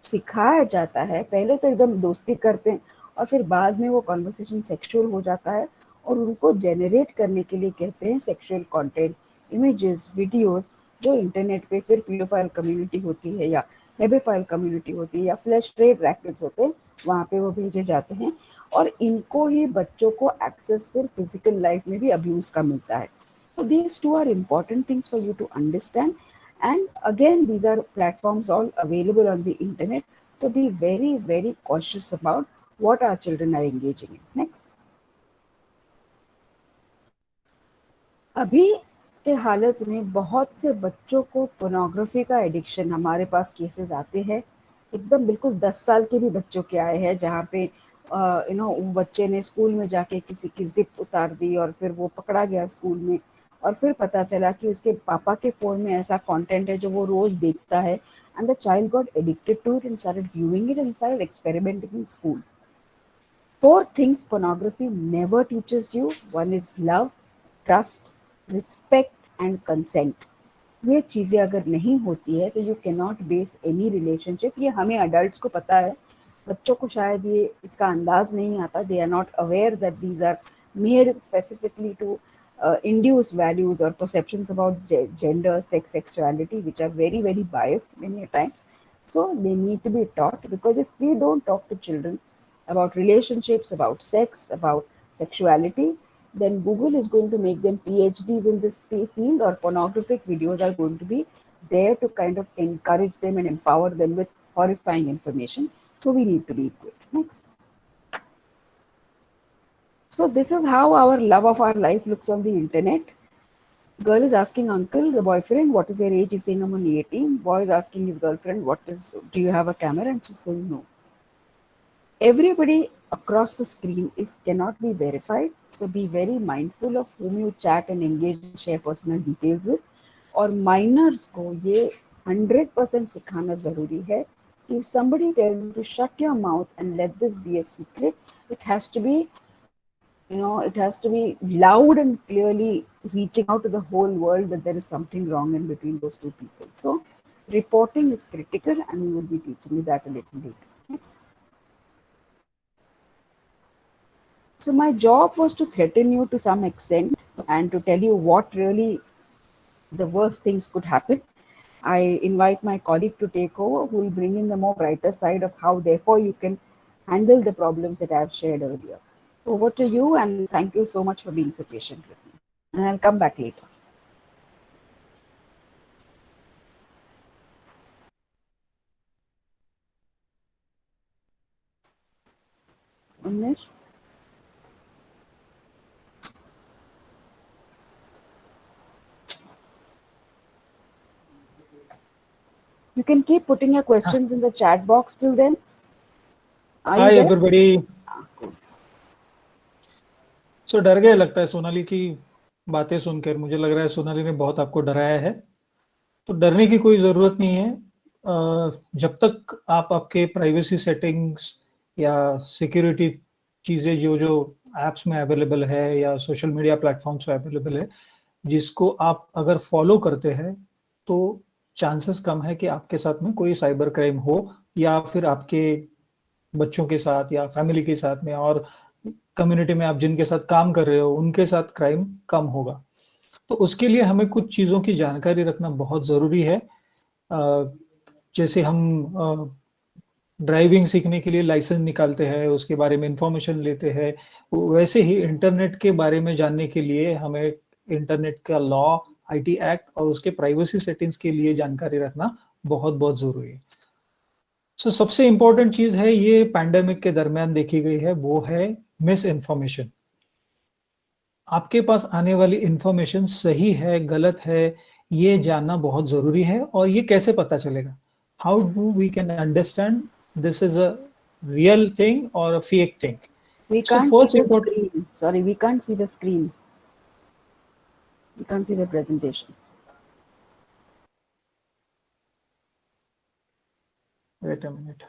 सिखाया जाता है. पहले तो एकदम दोस्ती करते हैं और फिर बाद में वो कॉन्वर्सेशन सेक्सुअल हो जाता है और उनको जेनरेट करने के लिए कहते हैं सेक्सुअल कंटेंट, इमेजेस, वीडियोस, जो इंटरनेट पे फिर पीडोफाइल कम्युनिटी होती है या हेबेफाइल कम्युनिटी होती है या फ्लैश ट्रेड रैकेट्स होते हैं, वहाँ पे वो भेजे जाते हैं. और इनको ही बच्चों को एक्सेस फिर फिजिकल लाइफ में भी अब्यूज का मिलता है. So these two are important things for you to understand. And again, these are platforms all available on the internet. So be very, very cautious about what our children are engaging in. Next. अभी के हालत में बहुत से बच्चों को pornography का addiction, हमारे पास केसेस आते हैं. एकदम बिल्कुल 10 साल के भी बच्चों के आए हैं जहाँ पे बच्चे ने स्कूल में जाके किसी की जिप उतार दी और फिर वो पकड़ा गया स्कूल में और फिर पता चला कि उसके पापा के फ़ोन में ऐसा कंटेंट है जो वो रोज़ देखता है. And the child got addicted to it and started viewing it and started experimenting in school. 4 things pornography never teaches you. One is love, trust, respect and consent. ये चीज़ें अगर नहीं होती है तो you can not base any relationship. ये हमें adults को पता है, बच्चों को शायद ये इसका अंदाज नहीं आता. They are not aware that these are made specifically to induce values or perceptions about gender, sex, sexuality, which are very, very biased many times. So they need to be taught, because if we don't talk to children about relationships, about sex, about sexuality, then Google is going to make them PhDs in this field, or pornographic videos are going to be there to kind of encourage them and empower them with horrifying information. So we need to be equipped. Next. So this is how our love of our life looks on the internet. Girl is asking uncle, the boyfriend, what is your age? He's saying I'm only 18. Boy is asking his girlfriend, do you have a camera? And she's saying no. Everybody across the screen cannot be verified, so be very mindful of whom you chat and engage and share personal details with. और minors को ये 100% सिखाना ज़रूरी है. If somebody tells you to shut your mouth and let this be a secret, it has to be loud and clearly reaching out to the whole world that there is something wrong in between those two people. So reporting is critical, and we will be teaching you that a little later. Next. So my job was to threaten you to some extent and to tell you what really the worst things could happen. I invite my colleague to take over, who will bring in the more brighter side of how therefore you can handle the problems that I have shared earlier. Over to you, and thank you so much for being so patient with me. And I'll come back later. Unish? You can keep putting your questions in the chat box till then. Are you Hi there? everybody. Cool. So डर गए लगता है सोनाली की बातें सुनकर। मुझे लग रहा है सोनाली ने बहुत आपको डराया है, तो डरने की कोई ज़रूरत नहीं है। जब तक आप आपके प्राइवेसी सेटिंग्स या सिक्योरिटी चीज़ें जो जो ऐप्स में अवेलेबल है या सोशल मीडिया प्लेटफॉर्म्स पे अवेलेबल है, जिसको आप अगर फॉलो करते हैं तो चांसेस कम है कि आपके साथ में कोई साइबर क्राइम हो, या फिर आपके बच्चों के साथ या फैमिली के साथ में और कम्युनिटी में आप जिनके साथ काम कर रहे हो उनके साथ क्राइम कम होगा। तो उसके लिए हमें कुछ चीज़ों की जानकारी रखना बहुत ज़रूरी है। जैसे हम ड्राइविंग सीखने के लिए लाइसेंस निकालते हैं, उसके बारे में इंफॉर्मेशन लेते हैं, वैसे ही इंटरनेट के बारे में जानने के लिए हमें इंटरनेट का लॉ, आईटी एक्ट और उसके प्राइवेसी सेटिंग्स के लिए जानकारी रखना बहुत बहुत ज़रूरी है। So, सबसे इम्पोर्टेंट चीज है ये पैंडेमिक के दरमियान देखी गई है, वो है मिस इन्फॉर्मेशन। आपके पास आने वाली इंफॉर्मेशन सही है गलत है ये जानना बहुत जरूरी है। और ये कैसे पता चलेगा? How do we can understand this is a real thing और a fake thing? We So can't first see the important, screen. Sorry, we can't see the screen. We can't see the presentation. wait a minute.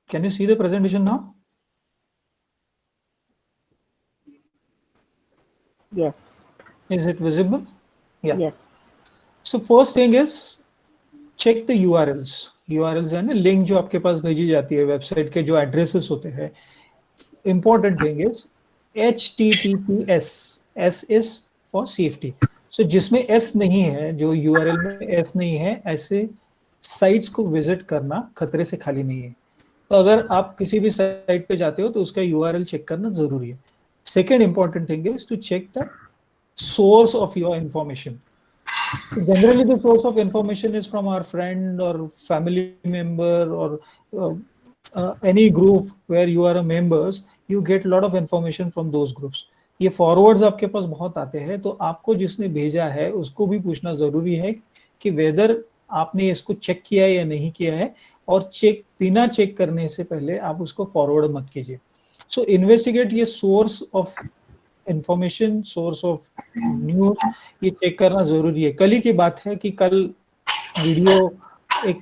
Can you see the presentation now? Yes. Is it visible? Yeah. Yes. So first thing is check the URLs. URLs है ना, link जो आपके पास भेजी जाती है website के जो addresses होते हैं। Important thing is HTTPS. S is for safety. So जिसमें S नहीं है, जो URL में S नहीं है, ऐसे साइट्स को विजिट करना खतरे से खाली नहीं है। तो अगर आप किसी भी साइट पे जाते हो तो उसका URL चेक करना जरूरी है। Second important thing is to check the source of your information. Generally, the source of information is from our friend or family member or any group where you are a members. You get a lot of information from those groups. ये forwards आपके पास बहुत आते हैं, तो आपको जिसने भेजा है उसको भी पूछना जरूरी है कि वेदर आपने इसको चेक किया है या नहीं किया है, और बिना चेक करने से पहले आप उसको फॉरवर्ड मत कीजिए। सो इन्वेस्टिगेट ये source of information, source of news, ये चेक करना जरूरी है। कल ही की बात है कि कल वीडियो, एक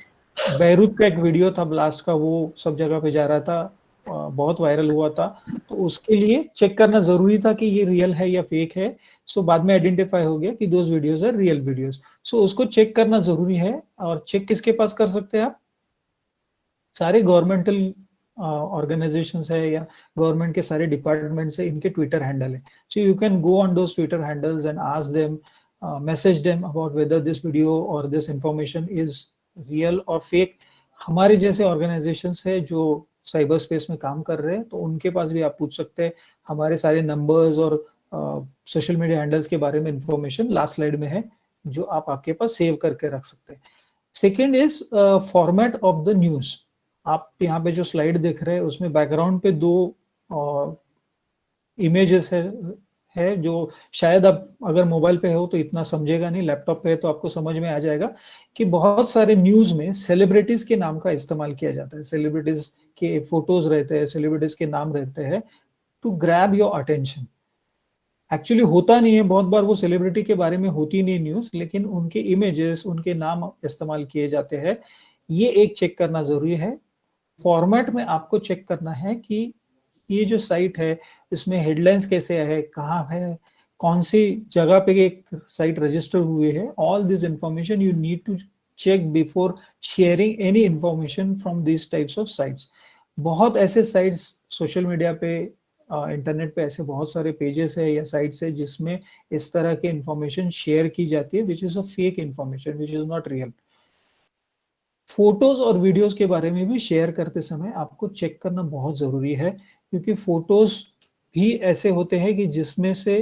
बेरूत का एक वीडियो था ब्लास्ट का, वो सब जगह पे जा रहा था, बहुत वायरल हुआ था। तो उसके लिए चेक करना जरूरी था कि ये रियल है या फेक है। सो बाद में आइडेंटिफाई हो गया कि those videos are real videos. So उसको चेक करना जरूरी है। और चेक किसके पास कर सकते हैं आप? सारे गवर्नमेंटल ऑर्गेनाइजेशंस है या गवर्नमेंट के सारे डिपार्टमेंट से इनके ट्विटर हैंडल है। So you can go on those Twitter handles and ask them, message them about whether this video और दिस इंफॉर्मेशन इज रियल और फेक। हमारे जैसे ऑर्गेनाइजेशंस है जो साइबर स्पेस में काम कर रहे हैं, तो उनके पास भी आप पूछ सकते हैं। हमारे सारे नंबर्स और सोशल मीडिया हैंडल्स के बारे में इंफॉर्मेशन लास्ट स्लाइड में है, जो आप आपके पास सेव करके रख सकते हैं। Second is format of the news. आप यहाँ पे जो स्लाइड देख रहे हैं उसमें बैकग्राउंड पे दो इमेजेस है जो शायद आप अगर मोबाइल पे हो तो इतना समझेगा नहीं, लैपटॉप पे है तो आपको समझ में आ जाएगा कि बहुत सारे न्यूज में सेलिब्रिटीज के नाम का इस्तेमाल किया जाता है। सेलिब्रिटीज के फोटोज रहते हैं, सेलिब्रिटीज के नाम रहते हैं to grab your attention. Actually होता नहीं है, बहुत बार वो सेलिब्रिटी के बारे में होती नहीं न्यूज, लेकिन उनके इमेजेस, उनके नाम इस्तेमाल किए जाते हैं। ये एक चेक करना जरूरी है। फॉर्मेट में आपको चेक करना है कि ये जो साइट है इसमें हेडलाइंस कैसे है, कहाँ है, कौन सी जगह पे एक साइट रजिस्टर हुई है। All this information you need to check before sharing any information from this types of sites. बहुत ऐसे साइट्स सोशल मीडिया पे, इंटरनेट पे ऐसे बहुत सारे पेजेस है या साइट्स है जिसमें इस तरह के इंफॉर्मेशन शेयर की जाती है, विच is a fake information, which is not real. Photos और वीडियोस के बारे में भी शेयर करते समय आपको चेक करना बहुत जरूरी है, क्योंकि फोटोज भी ऐसे होते हैं कि जिसमें से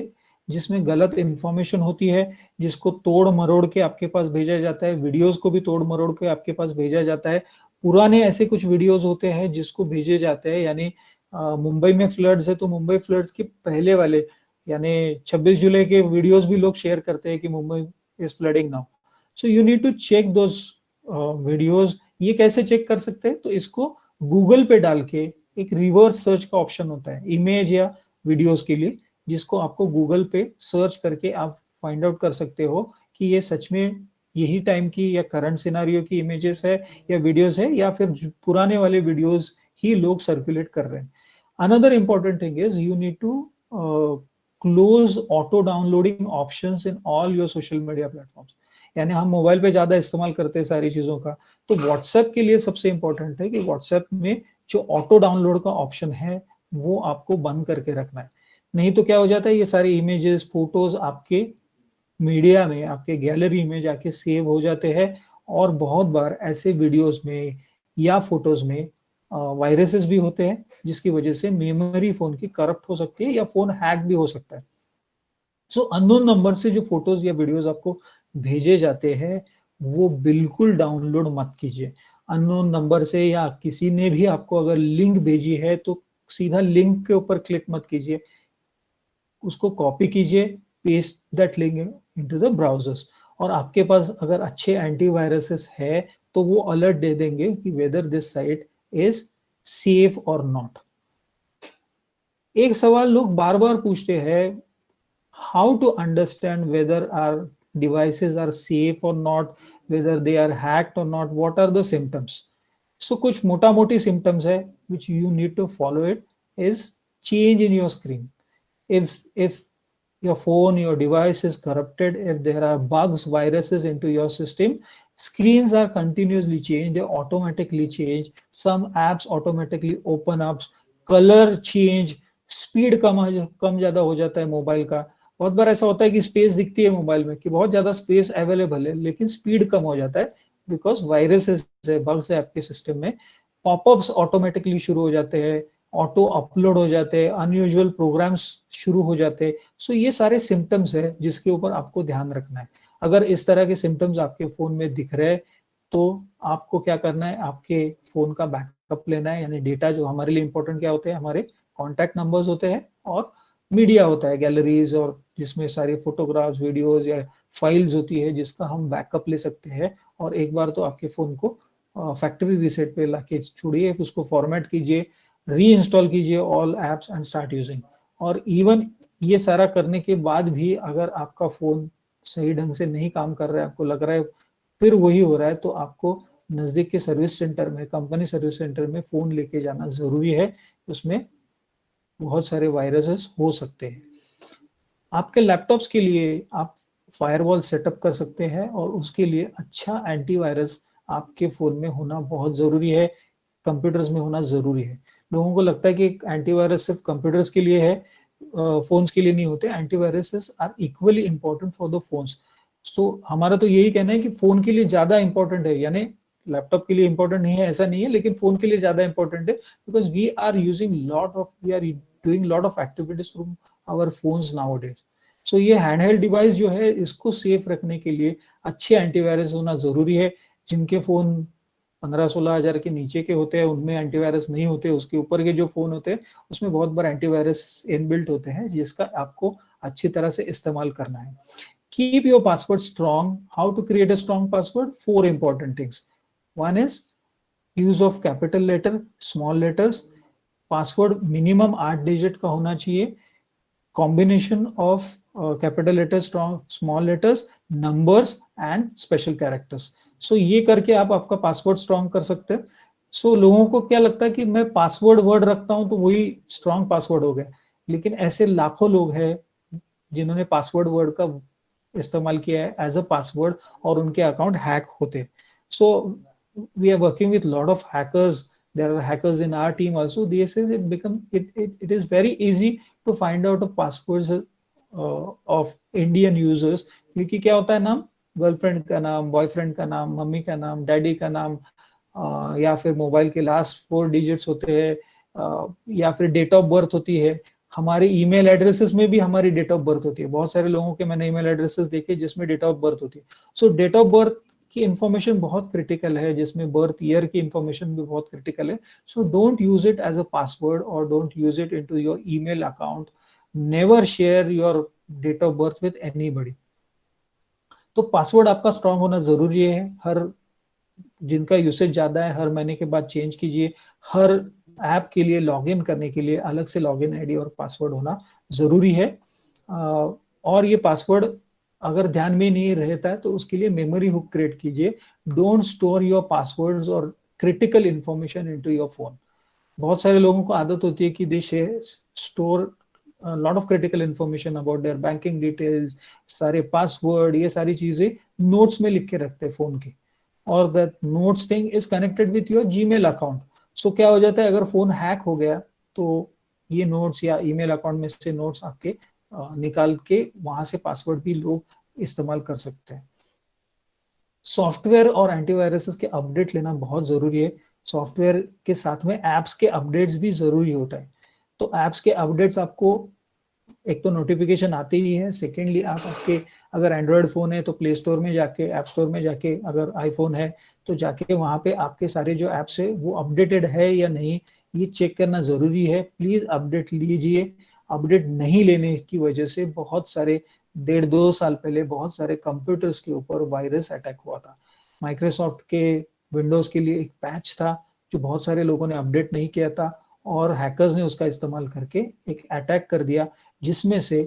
जिसमें गलत इंफॉर्मेशन होती है, जिसको तोड़ मरोड़ के आपके पास भेजा जाता है, वीडियोस को भी तोड़ मरोड़ के आपके पास भेजा जाता है। पुराने ऐसे कुछ वीडियोस होते हैं जिसको भेजे जाते हैं, यानी मुंबई में फ्लड्स है तो मुंबई फ्लड्स के पहले वाले यानी 26 जुलाई के वीडियोस भी लोग शेयर करते हैं कि Mumbai is flooding now. So you need to check those videos. ये कैसे चेक कर सकते हैं? तो इसको गूगल पे डाल के एक रिवर्स सर्च का ऑप्शन होता है इमेज या वीडियोस के लिए, जिसको आपको गूगल पे सर्च करके आप फाइंड आउट कर सकते हो कि ये सच में यही टाइम की या करंट सिनारियो की इमेजेस है या वीडियोस है, या फिर पुराने वाले वीडियोस ही लोग सर्कुलेट कर रहे हैं। Another important thing is you need to close auto downloading options in all your social media platforms. यानी हम मोबाइल पे ज्यादा इस्तेमाल करते हैं सारी चीजों का, तो व्हाट्सएप के लिए सबसे इंपॉर्टेंट है कि व्हाट्सएप में जो ऑटो डाउनलोड का ऑप्शन है वो आपको बंद करके रखना है। नहीं तो क्या हो जाता है, ये सारी इमेजेस फोटोज आपके मीडिया में, आपके गैलरी में जाके सेव हो जाते हैं, और बहुत बार ऐसे वीडियोस में या फोटोज में वायरसेस भी होते हैं, जिसकी वजह से मेमोरी फोन की करप्ट हो सकती है या फोन हैक भी हो सकता है। सो अननोन नंबर से जो फोटोज या वीडियोस आपको भेजे जाते हैं वो बिल्कुल डाउनलोड मत कीजिए। अननोन नंबर से या किसी ने भी आपको अगर लिंक भेजी है तो सीधा लिंक के ऊपर क्लिक मत कीजिए, उसको कॉपी कीजिए, paste that link into the browsers. और आपके पास अगर अच्छे एंटीवायरसेस है तो वो अलर्ट दे देंगे कि whether this site is safe और नॉट। एक सवाल लोग बार बार पूछते हैं, how to understand whether our devices are safe और not, whether they are hacked और not, what are the symptoms. So कुछ मोटा मोटी सिम्टम्स है which you need to follow it is change in your screen. If your phone, your device is corrupted, if there are bugs, viruses into your system, screens are continuously changed, they automatically change, some apps automatically open up, color change, speed कम ज्यादा हो जाता है mobile का। बहुत बार ऐसा होता है कि स्पेस दिखती है मोबाइल में कि बहुत ज्यादा स्पेस अवेलेबल है, लेकिन स्पीड कम हो जाता है बिकॉज वायरसेस है, बग्स है आपके सिस्टम में। पॉपअप्स ऑटोमेटिकली शुरू हो जाते हैं, ऑटो अपलोड हो जाते हैं, अनयूजुअल प्रोग्राम्स शुरू हो जाते हैं। सो ये सारे सिम्टम्स है जिसके ऊपर आपको ध्यान रखना है। अगर इस तरह के सिम्टम्स आपके फोन में दिख रहे हैं तो आपको क्या करना है, आपके फोन का बैकअप लेना है। यानी डेटा जो हमारे लिए इंपॉर्टेंट क्या होते हैं, हमारे कॉन्टैक्ट नंबर्स होते हैं और मीडिया होता है, गैलरीज, और जिसमें सारी फोटोग्राफ्स, वीडियोज या फाइल्स होती है जिसका हम बैकअप ले सकते हैं। और एक बार तो आपके फोन को फैक्ट्री रीसेट पे लाके छोड़िए, उसको फॉर्मेट कीजिए, री इंस्टॉल कीजिए all apps and start using. और इवन ये सारा करने के बाद भी अगर आपका फोन सही ढंग से नहीं काम कर रहा है, आपको लग रहा है फिर वही हो रहा है, तो आपको नजदीक के सर्विस सेंटर में, कंपनी सर्विस सेंटर में फोन लेके जाना जरूरी है। उसमें बहुत सारे वायरसेस हो सकते हैं। आपके लैपटॉप्स के लिए आप फायरवॉल सेटअप कर सकते हैं और उसके लिए अच्छा एंटीवायरस आपके फोन में होना बहुत जरूरी है, कंप्यूटर्स में होना जरूरी है। लोगों को लगता है कि एंटीवायरस सिर्फ कंप्यूटर्स के लिए है, फोन्स के लिए नहीं होते। Antiviruses are equally important for the phones. तो हमारा तो यही कहना है कि फोन के लिए ज्यादा इंपॉर्टेंट है, यानी लैपटॉप के लिए इंपॉर्टेंट नहीं है ऐसा नहीं है, लेकिन फोन के लिए ज्यादा इंपॉर्टेंट है because we are doing lot of activities from our phones nowadays. So ये हैंडहेल्ड डिवाइस जो है इसको सेफ रखने के लिए अच्छे एंटीवायरस होना जरूरी है। जिनके फोन 15-16 हजार के नीचे के होते हैं उनमें एंटीवायरस नहीं होते, उसके ऊपर के जो फोन होते हैं उसमें बहुत बार एंटीवायरस इनबिल्ट होते हैं जिसका आपको अच्छी तरह से इस्तेमाल करना है। Keep your password strong. How to create a strong password? 4 important things. One is use of capital letter, small letters. Password minimum 8 digit का होना चाहिए। Combination of capital letters, small letters, numbers and special characters. So ये करके आप आपका password strong कर सकते हैं। सो लोगों को क्या लगता है कि मैं पासवर्ड वर्ड रखता हूं तो वही स्ट्रॉन्ग पासवर्ड हो गया, लेकिन ऐसे लाखों लोग हैं जिन्होंने पासवर्ड वर्ड का इस्तेमाल किया है एज अ पासवर्ड और उनके अकाउंट हैक होते हैं। So we are working with lot of hackers, there are hackers in our team also. They say it is very easy to find out the passwords of Indian users, क्योंकि क्या होता है, नाम girlfriend का नाम, boyfriend का नाम, mummy का नाम, डैडी का नाम, या फिर मोबाइल के लास्ट 4 डिजिट्स होते हैं, या फिर डेट ऑफ बर्थ होती है। हमारे ईमेल एड्रेसेस में भी हमारी डेट ऑफ बर्थ होती है। बहुत सारे लोगों के मैंने ईमेल एड्रेसेस देखे जिसमें डेट ऑफ बर्थ होती है। सो डेट ऑफ बर्थ की इंफॉर्मेशन बहुत क्रिटिकल है, जिसमें बर्थ ईयर की इंफॉर्मेशन भी बहुत क्रिटिकल है। So don't use it as a password और don't use it into your email account. Never share your date of birth with anybody. तो पासवर्ड आपका स्ट्रांग होना जरूरी है। हर जिनका यूसेज ज्यादा है हर महीने के बाद चेंज कीजिए। हर ऐप के लिए लॉगिन करने के लिए अलग से लॉगिन आईडी और पासवर्ड होना जरूरी है। और ये पासवर्ड अगर ध्यान में नहीं रहता है तो उसके लिए मेमोरी हुक क्रिएट कीजिए। डोंट स्टोर योर पासवर्ड्स और critical information into your phone. बहुत सारे लोगों को आदत होती है कि they store lot of critical information about their banking details, सारे पासवर्ड, ये सारी चीजें नोट्स में लिख के रखते हैं फोन के, और that notes thing is connected with your Gmail account. So क्या हो जाता है, अगर फोन हैक हो गया तो ये नोट्स या ईमेल अकाउंट में से नोट्स आपके निकाल के वहां से पासवर्ड भी लोग इस्तेमाल कर सकते हैं। सॉफ्टवेयर और एंटीवायरस के अपडेट लेना बहुत जरूरी है। सॉफ्टवेयर के साथ में एप्स के अपडेट्स भी जरूरी होता है। तो एप्स के अपडेट्स आपको एक तो नोटिफिकेशन आती ही है, सेकेंडली आप आपके अगर एंड्रॉयड फोन है तो प्ले स्टोर में जाके, ऐप स्टोर में जाके, अगर आईफोन है तो जाके वहां पे आपके सारे जो एप्स है वो अपडेटेड है या नहीं ये चेक करना जरूरी है। प्लीज अपडेट लीजिए। अपडेट नहीं लेने की वजह से बहुत सारे 1.5-2 साल पहले बहुत सारे कंप्यूटर्स के ऊपर वायरस अटैक हुआ था। माइक्रोसॉफ्ट के विंडोज के लिए एक पैच था जो बहुत सारे लोगों ने अपडेट नहीं किया था और हैकर्स ने उसका इस्तेमाल करके एक अटैक कर दिया, जिसमें से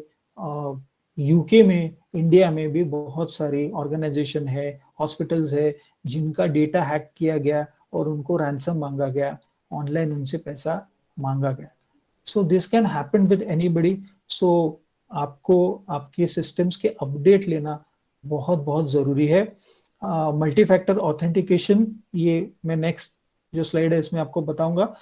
यूके में, इंडिया में भी बहुत सारी ऑर्गेनाइजेशन है, हॉस्पिटल्स है जिनका डेटा हैक किया गया और उनको रैंसम मांगा गया, ऑनलाइन उनसे पैसा मांगा गया। So this can happen with anybody. So आपको आपके सिस्टम्स के अपडेट लेना बहुत बहुत जरूरी है। मल्टी फैक्टर ऑथेंटिकेशन, ये मैं नेक्स्ट जो स्लाइड है इसमें आपको बताऊंगा।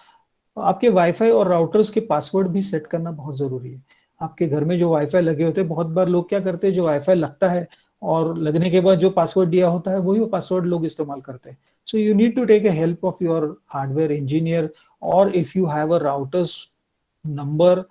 आपके वाईफाई और राउटर्स के पासवर्ड भी सेट करना बहुत जरूरी है। आपके घर में जो वाईफाई लगे होते हैं, बहुत बार लोग क्या करते हैं, जो वाईफाई लगता है और लगने के बाद जो पासवर्ड दिया होता है वही वो पासवर्ड लोग इस्तेमाल करते हैं। So you need to take a help of your hardware engineer, और if you have a routers number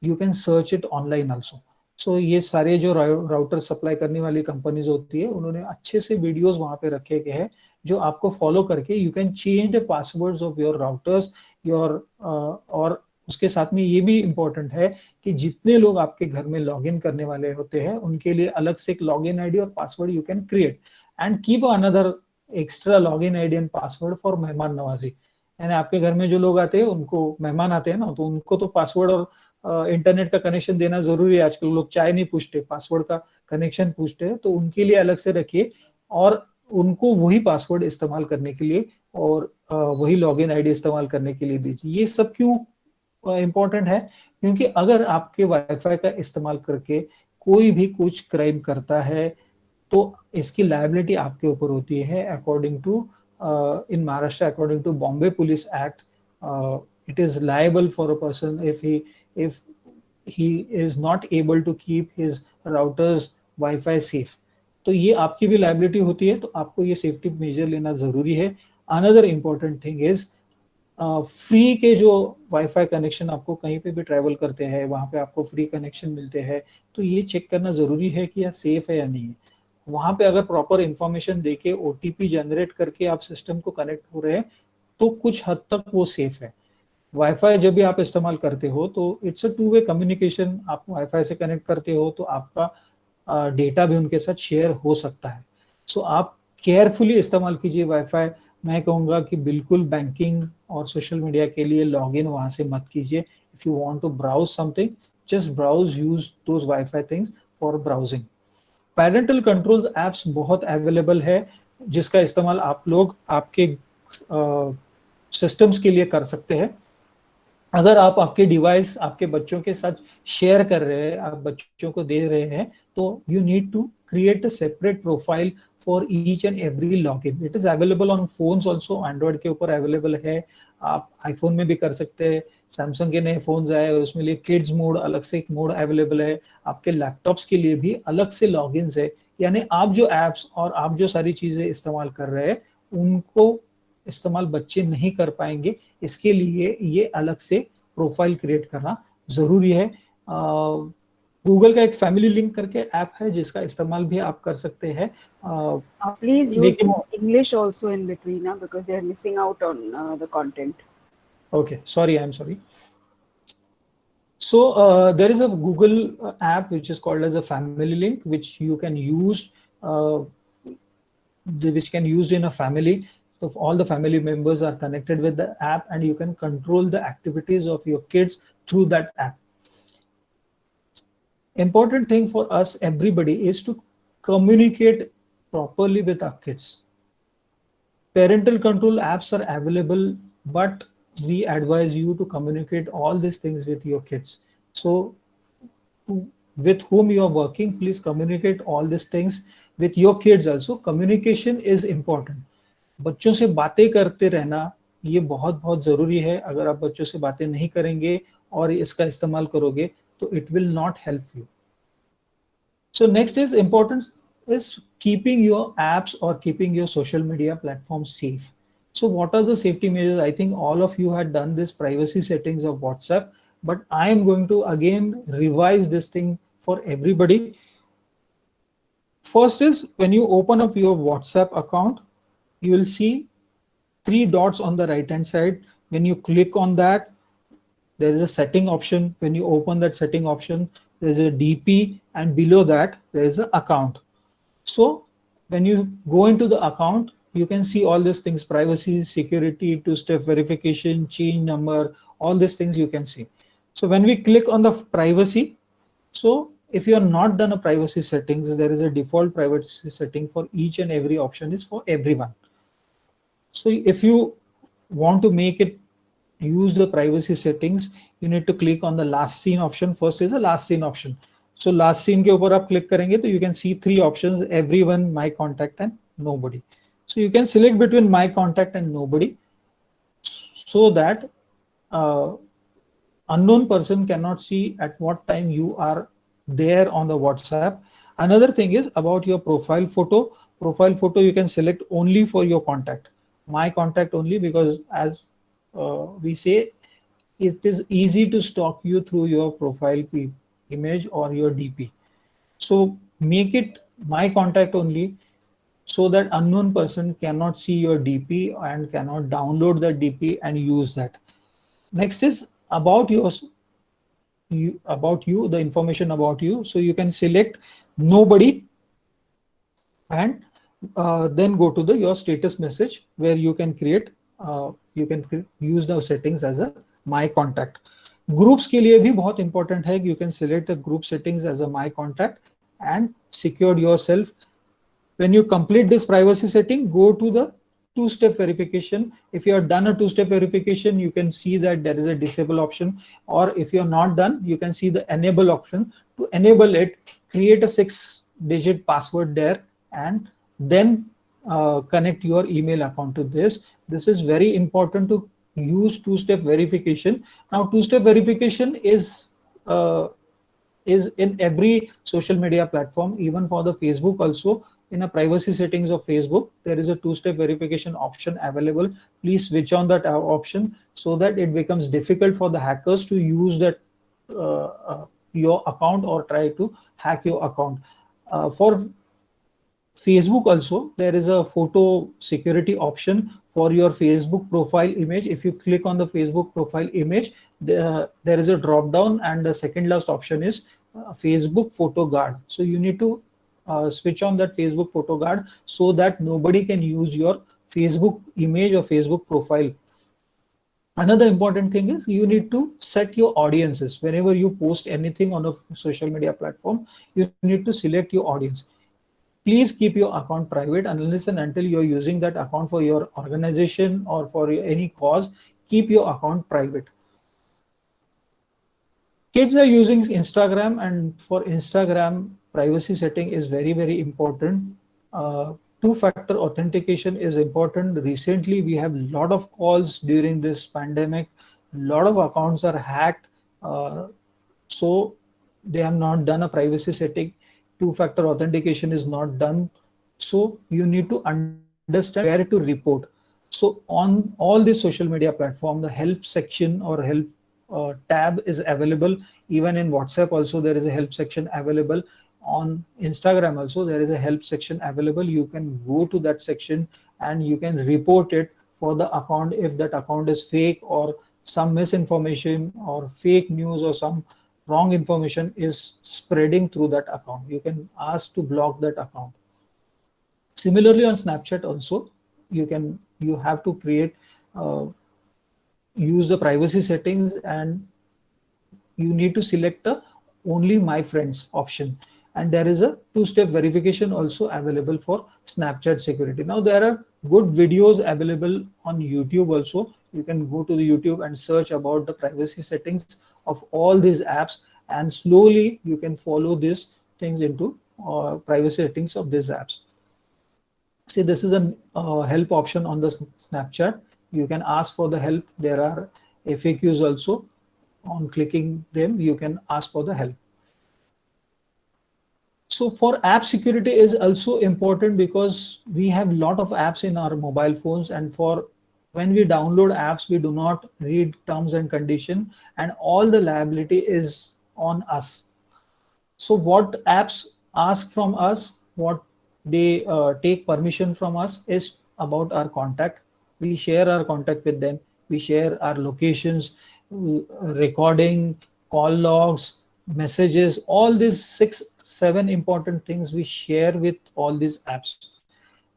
you can search it online also. So ये सारे जो राउटर सप्लाई करने वाली कंपनीज होती है उन्होंने अच्छे से वीडियोस वहां पे रखे गए हैं जो आपको फॉलो करके you can change the passwords of your routers your. और उसके साथ में ये भी इम्पोर्टेंट है कि जितने लोग आपके घर में लॉगिन करने वाले होते हैं उनके लिए अलग से एक लॉगिन आईडी और password you can create and keep another extra login ID and password for मेहमान नवाजी। यानी आपके घर में जो लोग आते हैं, उनको मेहमान आते हैं ना, तो उनको तो पासवर्ड और इंटरनेट का कनेक्शन देना जरूरी है। आजकल लोग चाय नहीं पूछते, पासवर्ड का कनेक्शन पूछते हैं, तो उनके लिए अलग से रखिए और उनको वही पासवर्ड इस्तेमाल करने के लिए और वही लॉगिन आईडी इस्तेमाल करने के लिए दीजिए। ये सब क्यों इम्पोर्टेंट है? क्योंकि अगर आपके वाईफाई का इस्तेमाल करके कोई भी कुछ क्राइम करता है तो इसकी लायबिलिटी आपके ऊपर होती है। According to in Maharashtra, according to Bombay police act, it is liable for a person if he is not able to keep his routers Wi-Fi safe। तो ये आपकी भी लायबिलिटी होती है, तो आपको ये सेफ्टी मेजर लेना जरूरी है। Another important thing is free के जो वाईफाई कनेक्शन आपको कहीं पे भी ट्रैवल करते हैं वहां पे आपको फ्री कनेक्शन मिलते हैं, तो ये चेक करना जरूरी है कि यह सेफ है या नहीं है। वहां पे अगर प्रॉपर इंफॉर्मेशन देके ओटीपी जनरेट करके आप सिस्टम को कनेक्ट हो रहे हैं तो कुछ हद तक वो सेफ है। वाईफाई जब भी आप इस्तेमाल करते हो तो it's a two way communication. आप वाईफाई से कनेक्ट करते हो तो आपका डेटा भी उनके साथ शेयर हो सकता है। सो आप केयरफुली इस्तेमाल कीजिए वाईफाई। मैं कहूँगा कि बिल्कुल बैंकिंग और सोशल मीडिया के लिए लॉगिन वहां से मत कीजिए। If you want to browse something, just browse, use those wifi things for browsing. Parental control apps बहुत अवेलेबल है जिसका इस्तेमाल आप लोग आपके सिस्टम्स के लिए कर सकते हैं। अगर आप आपके डिवाइस आपके बच्चों के साथ शेयर कर रहे हैं, आप बच्चों को दे रहे हैं, तो you need to create a separate profile for each and every login. It is available on phones also, Android के ऊपर अवेलेबल है, आप आईफोन में भी कर सकते हैं। सैमसंग के नए फोन्स आए और उसमें लिए किड्स मोड अलग से एक मोड अवेलेबल है। आपके लैपटॉप्स के लिए भी अलग से लॉगिन्स है। यानी आप जो एप्स और आप जो सारी चीजें इस्तेमाल कर रहे हैं उनको इस्तेमाल बच्चे नहीं कर पाएंगे। इसके लिए ये अलग से प्रोफाइल क्रिएट करना जरूरी है। गूगल का एक फैमिली लिंक करके ऐप है जिसका इस्तेमाल भी आप कर सकते हैं। Please use लेकिन English also in between, because they are missing out on the content. okay, sorry, I'm sorry. So there is a Google app which is called as a family link, which you can use, which can use in a family. So if all the family members are connected with the app, and you can control the activities of your kids through that app. Important thing for us, everybody, is to communicate properly with our kids. Parental control apps are available, but we advise you to communicate all these things with your kids. So with whom you are working, please communicate all these things with your kids also. Communication is important. बच्चों से बातें करते रहना ये बहुत बहुत जरूरी है। अगर आप बच्चों से बातें नहीं करेंगे और इसका इस्तेमाल करोगे तो it will not help you. So next is important is keeping your apps or keeping your social media platforms safe. So what are the safety measures? I think all of you had done this privacy settings of WhatsApp, but I am going to again revise this thing for everybody. First is when you open up your WhatsApp account, you will see 3 dots on the right hand side. When you click on that, there is a setting option. When you open that setting option, there is a DP, and below that there is an account. So when you go into the account, you can see all these things: privacy, security, two-step verification, change number, all these things you can see. So when we click on the privacy, so if you are not done a privacy settings, there is a default privacy setting for each and every option is for everyone. So if you want to make it use the privacy settings, you need to click on the last seen option. First is the last seen option. So last seen के ऊपर आप click करेंगे तो you can see 3 options: everyone, my contact, and nobody. So you can select between my contact and nobody, so that unknown person cannot see at what time you are there on the WhatsApp. Another thing is about your profile photo. Profile photo you can select only for your contact, my contact only, because as we say, it is easy to stalk you through your profile image or your DP. So make it my contact only, so that unknown person cannot see your DP and cannot download the DP and use that. Next is about you, the information about you. So you can select nobody, and then go to your status message, where you can create use the settings as a my contact. Groups के लिए भी बहुत important है. You can select the group settings as a my contact and secure yourself. When you complete this privacy setting, go to the 2-step verification. If you have done a 2-step verification, you can see that there is a disable option, or if you are not done, you can see the enable option. To enable it, create a 6-digit password there, and then connect your email account to this. This is very important to use 2-step verification. Now 2-step verification is in every social media platform, even for the Facebook also. In a privacy settings of Facebook, there is a 2-step verification option available. Please switch on that option, so that it becomes difficult for the hackers to use that your account or try to hack your account. For Facebook also, there is a photo security option for your Facebook profile image. If you click on the Facebook profile image, there is a drop down, and the second last option is Facebook photo guard. So you need to switch on that Facebook photo guard, so that nobody can use your Facebook image or Facebook profile. Another important thing is you need to set your audiences. Whenever you post anything on a social media platform, you need to select your audience. Please keep your account private unless and until you're using that account for your organization or for any cause. Keep your account private. Kids are using Instagram, and for Instagram, privacy setting is very, very important. 2-factor authentication is important. Recently, we have a lot of calls during this pandemic. A lot of accounts are hacked. So they have not done a privacy setting. 2-factor authentication is not done. So you need to understand where to report. So on all these social media platforms, the help section or help tab is available. Even in WhatsApp also there is a help section available. On Instagram also there is a help section available. You can go to that section and you can report it for the account if that account is fake, or some misinformation or fake news or some wrong information is spreading through that account. You can ask to block that account. Similarly on Snapchat also, you have to create use the privacy settings, and you need to select the only my friends option, and there is a two-step verification also available for Snapchat security. Now there are good videos available on YouTube also. You can go to the YouTube and search about the privacy settings of all these apps, and slowly you can follow these things into privacy settings of these apps. See, this is a help option on the Snapchat. You can ask for the help. There are FAQs also. On clicking them, you can ask for the help. So for app security is also important, because we have a lot of apps in our mobile phones, and for when we download apps, we do not read terms and condition, and all the liability is on us. So what apps ask from us, what they take permission from us is about our contact. We share our contact with them. We share our locations, recording, call logs, messages, all these 6-7 important things we share with all these apps.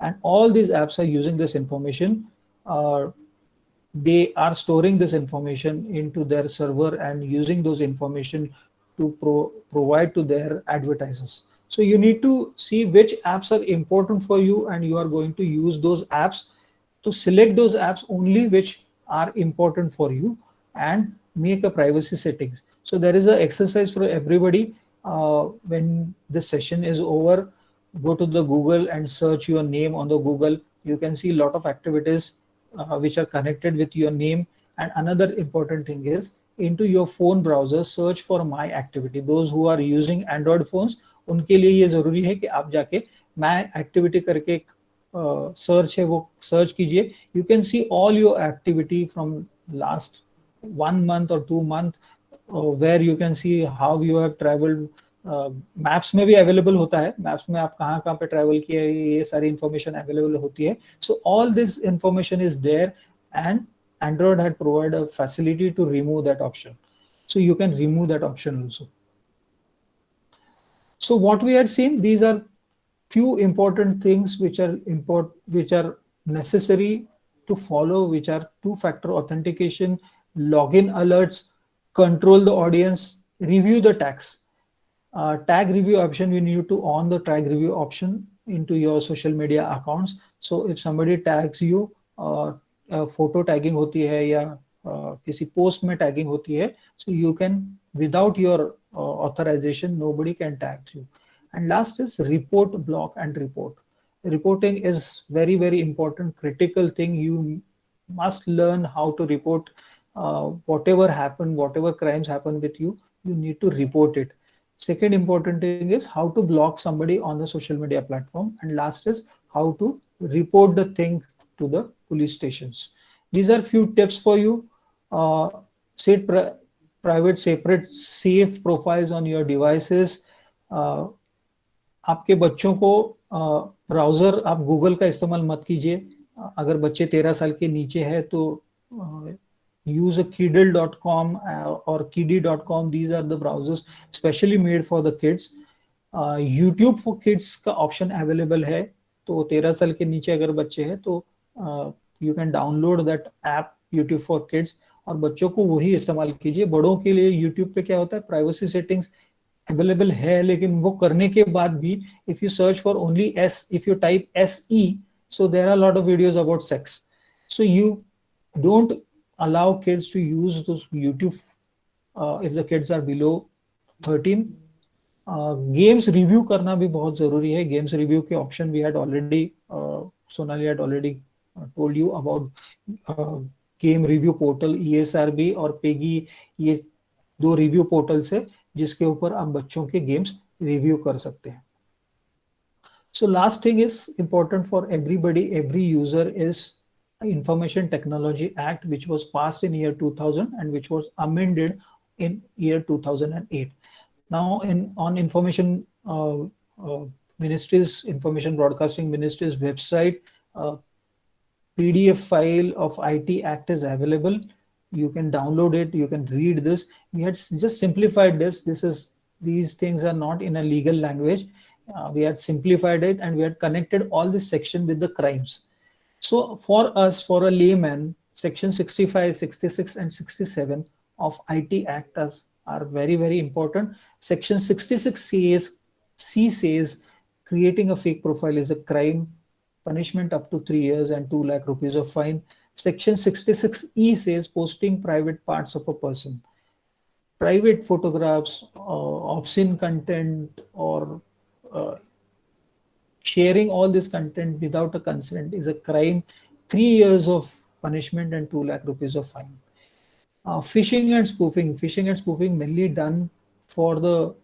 And all these apps are using this information. They are storing this information into their server and using those information to provide to their advertisers. So you need to see which apps are important for you, and you are going to use those apps to select those apps only which are important for you and make a privacy settings. So there is an exercise for everybody. When this session is over, go to the Google and search your name on the Google. You can see a lot of activities which are connected with your name. And another important thing is, into your phone browser, search for my activity. Those who are using Android phones, उनके लिए ये जरूरी है कि आप जाके my activity करके search है वो सर्च कीजिए. You can see all your activity from last 1 month or 2 months, where you can see how you have traveled. Maps में भी अवेलेबल होता है. मैप्स में आप कहाँ कहाँ पे ट्रैवल किए, ये सारी इंफॉर्मेशन अवेलेबल होती है. So all this information is there, and Android had provided a facility to remove that option. So you can remove that option also. So what we had seen, these are few important things which are necessary to follow, which are two-factor authentication, login alerts, control the audience, review the tags. Tag review option, you need to on the tag review option into your social media accounts. So if somebody tags you, photo tagging होती है या किसी post में tagging होती है, so you can, without your authorization, nobody can tag you. And last is report, block and report. Reporting is very, very important, critical thing. You must learn how to report whatever happened, whatever crimes happen with you, you need to report it. Second important thing is how to block somebody on the social media platform. And last is how to report the thing to the police stations. These are few tips for you. Set private, separate, safe profiles on your devices. आपके बच्चों को browser आप Google का इस्तेमाल मत कीजिए. अगर बच्चे 13 साल के नीचे है तो use a Kiddle.com or Kiddy.com. These are the browsers specially made for the kids. YouTube for kids का ऑप्शन अवेलेबल है, तो 13 साल के नीचे अगर बच्चे हैं तो you can download that app YouTube for kids और बच्चों को वही इस्तेमाल कीजिए. बड़ों के लिए YouTube पे क्या होता है, प्राइवेसी सेटिंग्स अवेलेबल है, लेकिन वो करने के बाद भी if you search for only S, if you type SE, so there are a lot of videos about sex. So you don't allow kids to use those YouTube if the kids are below 13. Games review करना भी बहुत जरूरी है. Games review के option we had already, Sonali had already told you about game review portal, ESRB और PEGI. ये दो review portals है जिसके ऊपर आप बच्चों के games review कर सकते हैं. So last thing is important for everybody, every user, is Information Technology Act, which was passed in year 2000 and which was amended in year 2008. Now, on Information Ministry's Information Broadcasting Ministry's website, PDF file of IT Act is available. You can download it. You can read this. We had just simplified this. These things are not in a legal language. We had simplified it and we had connected all this section with the crimes. So for us, for a layman, section 65, 66 and 67 of IT Act are very, very important. Section 66 C says creating a fake profile is a crime, punishment up to 3 years and 2 lakh rupees of fine. Section 66E says posting private parts of a person. Private photographs, obscene content, or sharing all this content without a consent is a crime, 3 years of punishment and 2 lakh rupees of fine. Phishing and spoofing mainly done for the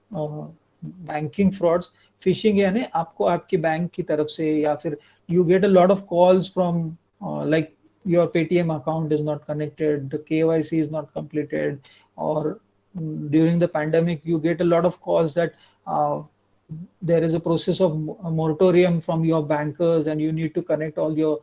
banking frauds. Phishing यानी आपको आपके bank की तरफ से या फिर you get a lot of calls from like your Paytm account is not connected, the KYC is not completed, or during the pandemic you get a lot of calls that there is a process of moratorium from your bankers and you need to connect all your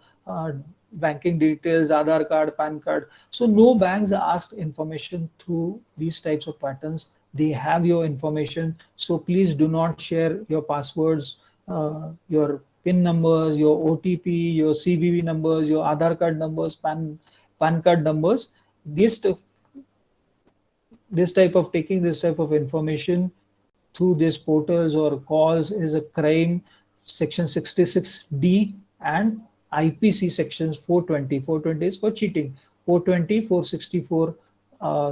banking details, Aadhaar card, PAN card. So no banks ask information through these types of patterns. They have your information. So please do not share your passwords, your PIN numbers, your OTP, your CVV numbers, your Aadhaar card numbers, PAN card numbers. This type of taking this type of information through these portals or calls is a crime. Section 66D and IPC sections 420. 420 is for cheating. 420, 464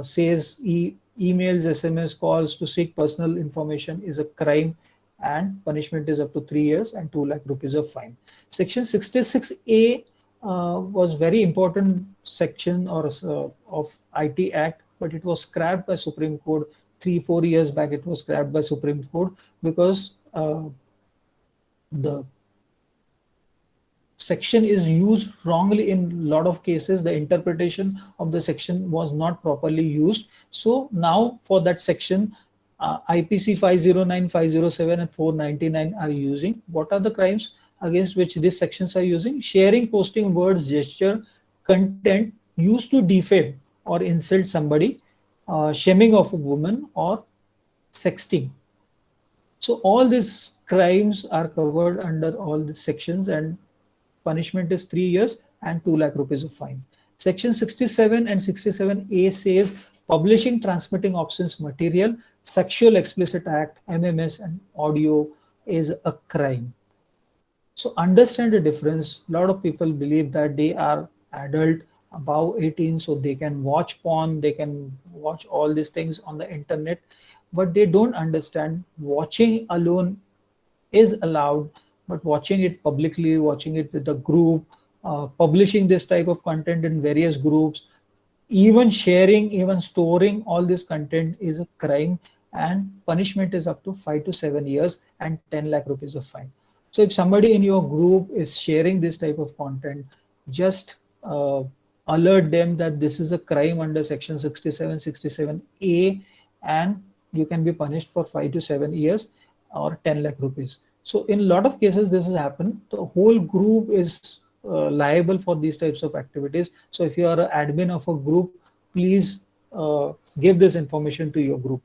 says emails, SMS calls to seek personal information is a crime and punishment is up to 3 years and 2 lakh rupees of fine. Section 66A was very important section of IT Act, but it was scrapped by Supreme Court 3-4 years back. It was scrapped by Supreme Court because the section is used wrongly in a lot of cases. The interpretation of the section was not properly used. So now for that section, IPC 509, 507 and 499 are using. What are the crimes against which these sections are using? Sharing, posting words, gesture, content used to defame or insult somebody, shaming of a woman, or sexting. So all these crimes are covered under all the sections and punishment is 3 years and 2 lakh rupees of fine. Section 67 and 67A says publishing, transmitting obscene material, Sexual Explicit Act, MMS and audio is a crime. So understand the difference. A lot of people believe that they are adult, above 18, so they can watch porn, they can watch all these things on the internet, but they don't understand watching alone is allowed, but watching it publicly, watching it with a group, publishing this type of content in various groups, even sharing, even storing all this content is a crime and punishment is up to 5 to 7 years and 10 lakh rupees of fine. So if somebody in your group is sharing this type of content, just alert them that this is a crime under section 67, 67A, and you can be punished for 5 to 7 years or 10 lakh rupees. So in a lot of cases, this has happened. The whole group is liable for these types of activities. So if you are an admin of a group, please give this information to your group.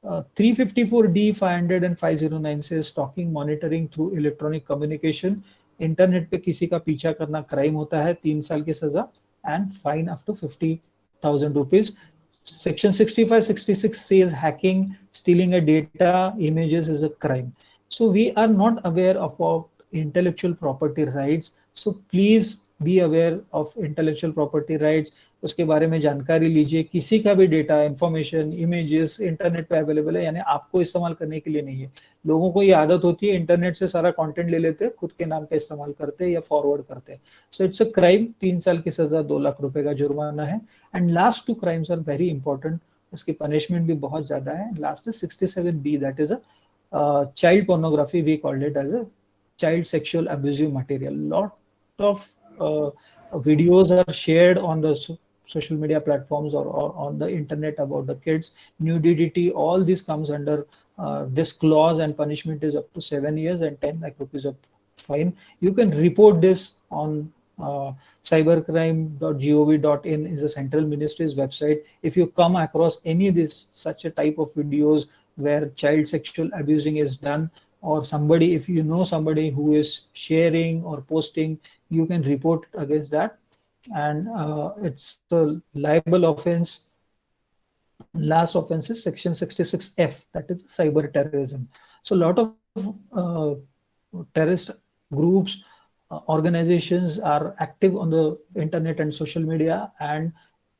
354D, 500 and 509 says stalking, monitoring through electronic communication. Internet पे किसी का पीछा करना crime होता है, 3 साल की सजा and fine up to 50,000 rupees. Section 65, 66 says hacking, stealing a data, images is a crime. So we are not aware of intellectual property rights. So please be aware of intellectual property rights. उसके बारे में जानकारी लीजिए. किसी का भी data, information, images internet पे available है, यानी आपको इस्तेमाल करने के लिए नहीं है. लोगों को ये आदत होती है इंटरनेट से सारा कंटेंट ले लेते हैं, खुद के नाम पे इस्तेमाल करते हैं या फॉरवर्ड करते हैं. So it's a crime. 3 साल की सजा, 2 लाख रुपए का जुर्माना है. And last 2 crimes are very important. उसकी पनिशमेंट भी बहुत ज्यादा है. Last is 67B, that is a child pornography. We called it as a child sexual abusive material. Lot of videos are shared on the social media platforms or on the internet about the kids, nudity, all this comes under this clause, and punishment is up to 7 years and 10 lakh rupees of fine. You can report this on cybercrime.gov.in is a central ministry's website. If you come across any of this such a type of videos where child sexual abusing is done, or somebody, if you know somebody who is sharing or posting, you can report against that, and it's a liable offense. Last offense is section 66F, that is cyber terrorism. So a lot of terrorist groups, organizations are active on the internet and social media, and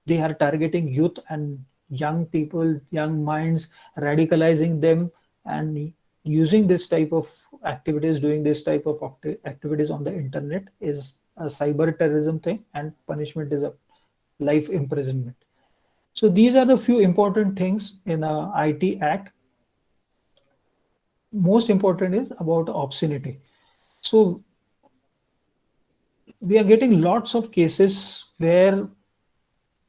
they are targeting youth and young people, young minds, radicalizing them, and using this type of activities, doing this type of activities on the internet is a cyber terrorism thing, and punishment is a life imprisonment. So these are the few important things in a IT Act. Most important is about obscenity. So we are getting lots of cases where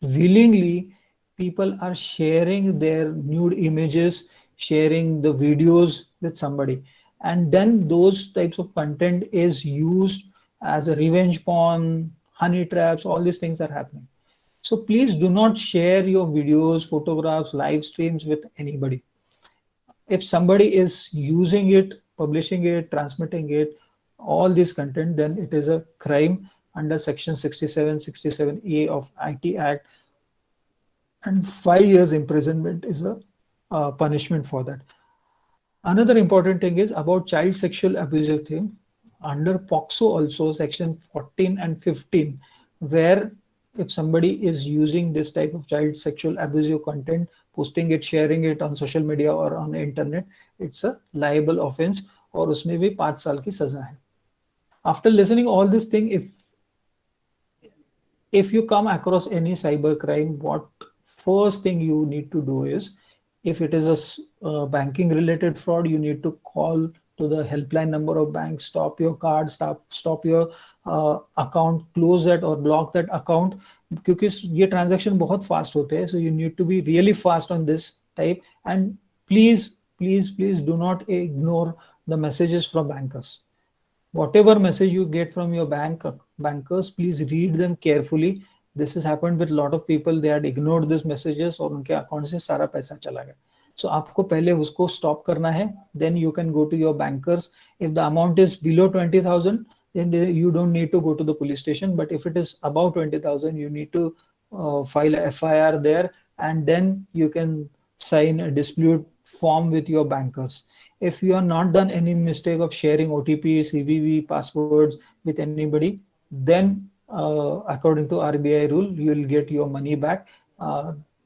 willingly people are sharing their nude images, sharing the videos with somebody, and then those types of content is used as a revenge porn, honey traps, all these things are happening. So please do not share your videos, photographs, live streams with anybody. If somebody is using it, publishing it, transmitting it, all this content, then it is a crime under section 67, 67A of IT Act, and 5 years imprisonment is a punishment for that. Another important thing is about child sexual abuse thing under POCSO also, section 14 and 15, where if somebody is using this type of child sexual abusive content, posting it, sharing it on social media or on the internet, it's a liable offense, और उसमें भी 5 साल की सजा है. After listening all this thing, if you come across any cyber crime, what first thing you need to do is, if it is a banking related fraud, you need to call to the helpline number of banks, stop your card, stop your account, close that or block that account, क्योंकि ये transaction बहुत fast होते हैं, so you need to be really fast on this type, and please do not ignore the messages from bankers. Whatever message you get from your bankers, please read them carefully. This has happened with a lot of people. They had ignored these messages और उनके account से सारा पैसा चला गया. So आपको पहले उसको stop करना है. Then you can go to your bankers. If the amount is below 20,000, then you don't need to go to the police station. But if it is above 20,000, you need to file a FIR there, and then you can sign a dispute form with your bankers. If you are not done any mistake of sharing OTP, CVV, passwords with anybody, then according to RBI rule, you will get your money back.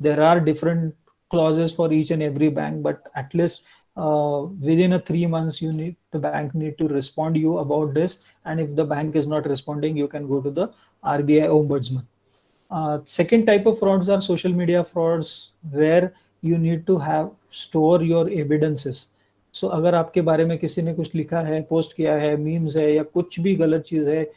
There are different clauses for each and every bank, but at least within 3 months, the bank need to respond to you about this. And if the bank is not responding, you can go to the RBI ombudsman. Second type of frauds are social media frauds, where you need to store your evidences. So अगर आपके बारे में किसी ने कुछ लिखा है, post किया है, मीम्स है या कुछ भी गलत चीज है,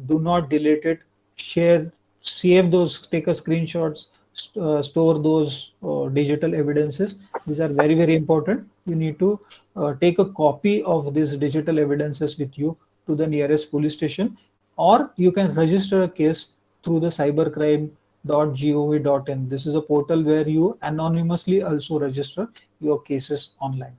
do not delete it, share, save those, take a screenshots, store those digital evidences. These are very, very important. You need to take a copy of these digital evidences with you to the nearest police station, or you can register a case through the cybercrime.gov.in. This is a portal where you anonymously also register your cases online.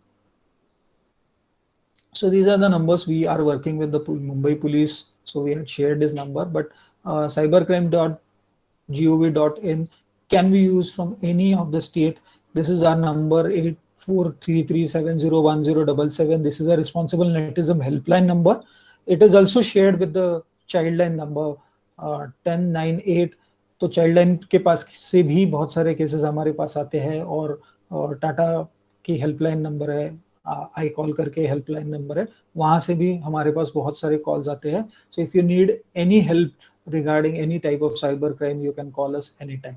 So these are the numbers. We are working with the Mumbai police. So we had shared this number, but cybercrime.gov.in can be used from any of the state. This is our number 8433701077. This is a responsible netism helpline number. It is also shared with the childline number 1098. तो Childline के पास से भी बहुत सारे cases हमारे पास आते हैं, और टाटा की हेल्पलाइन नंबर है, आई कॉल करके हेल्पलाइन नंबर है, वहां से भी हमारे पास बहुत सारे कॉल्स आते हैं. So if you need any help regarding any type of cyber crime, you can call us any time.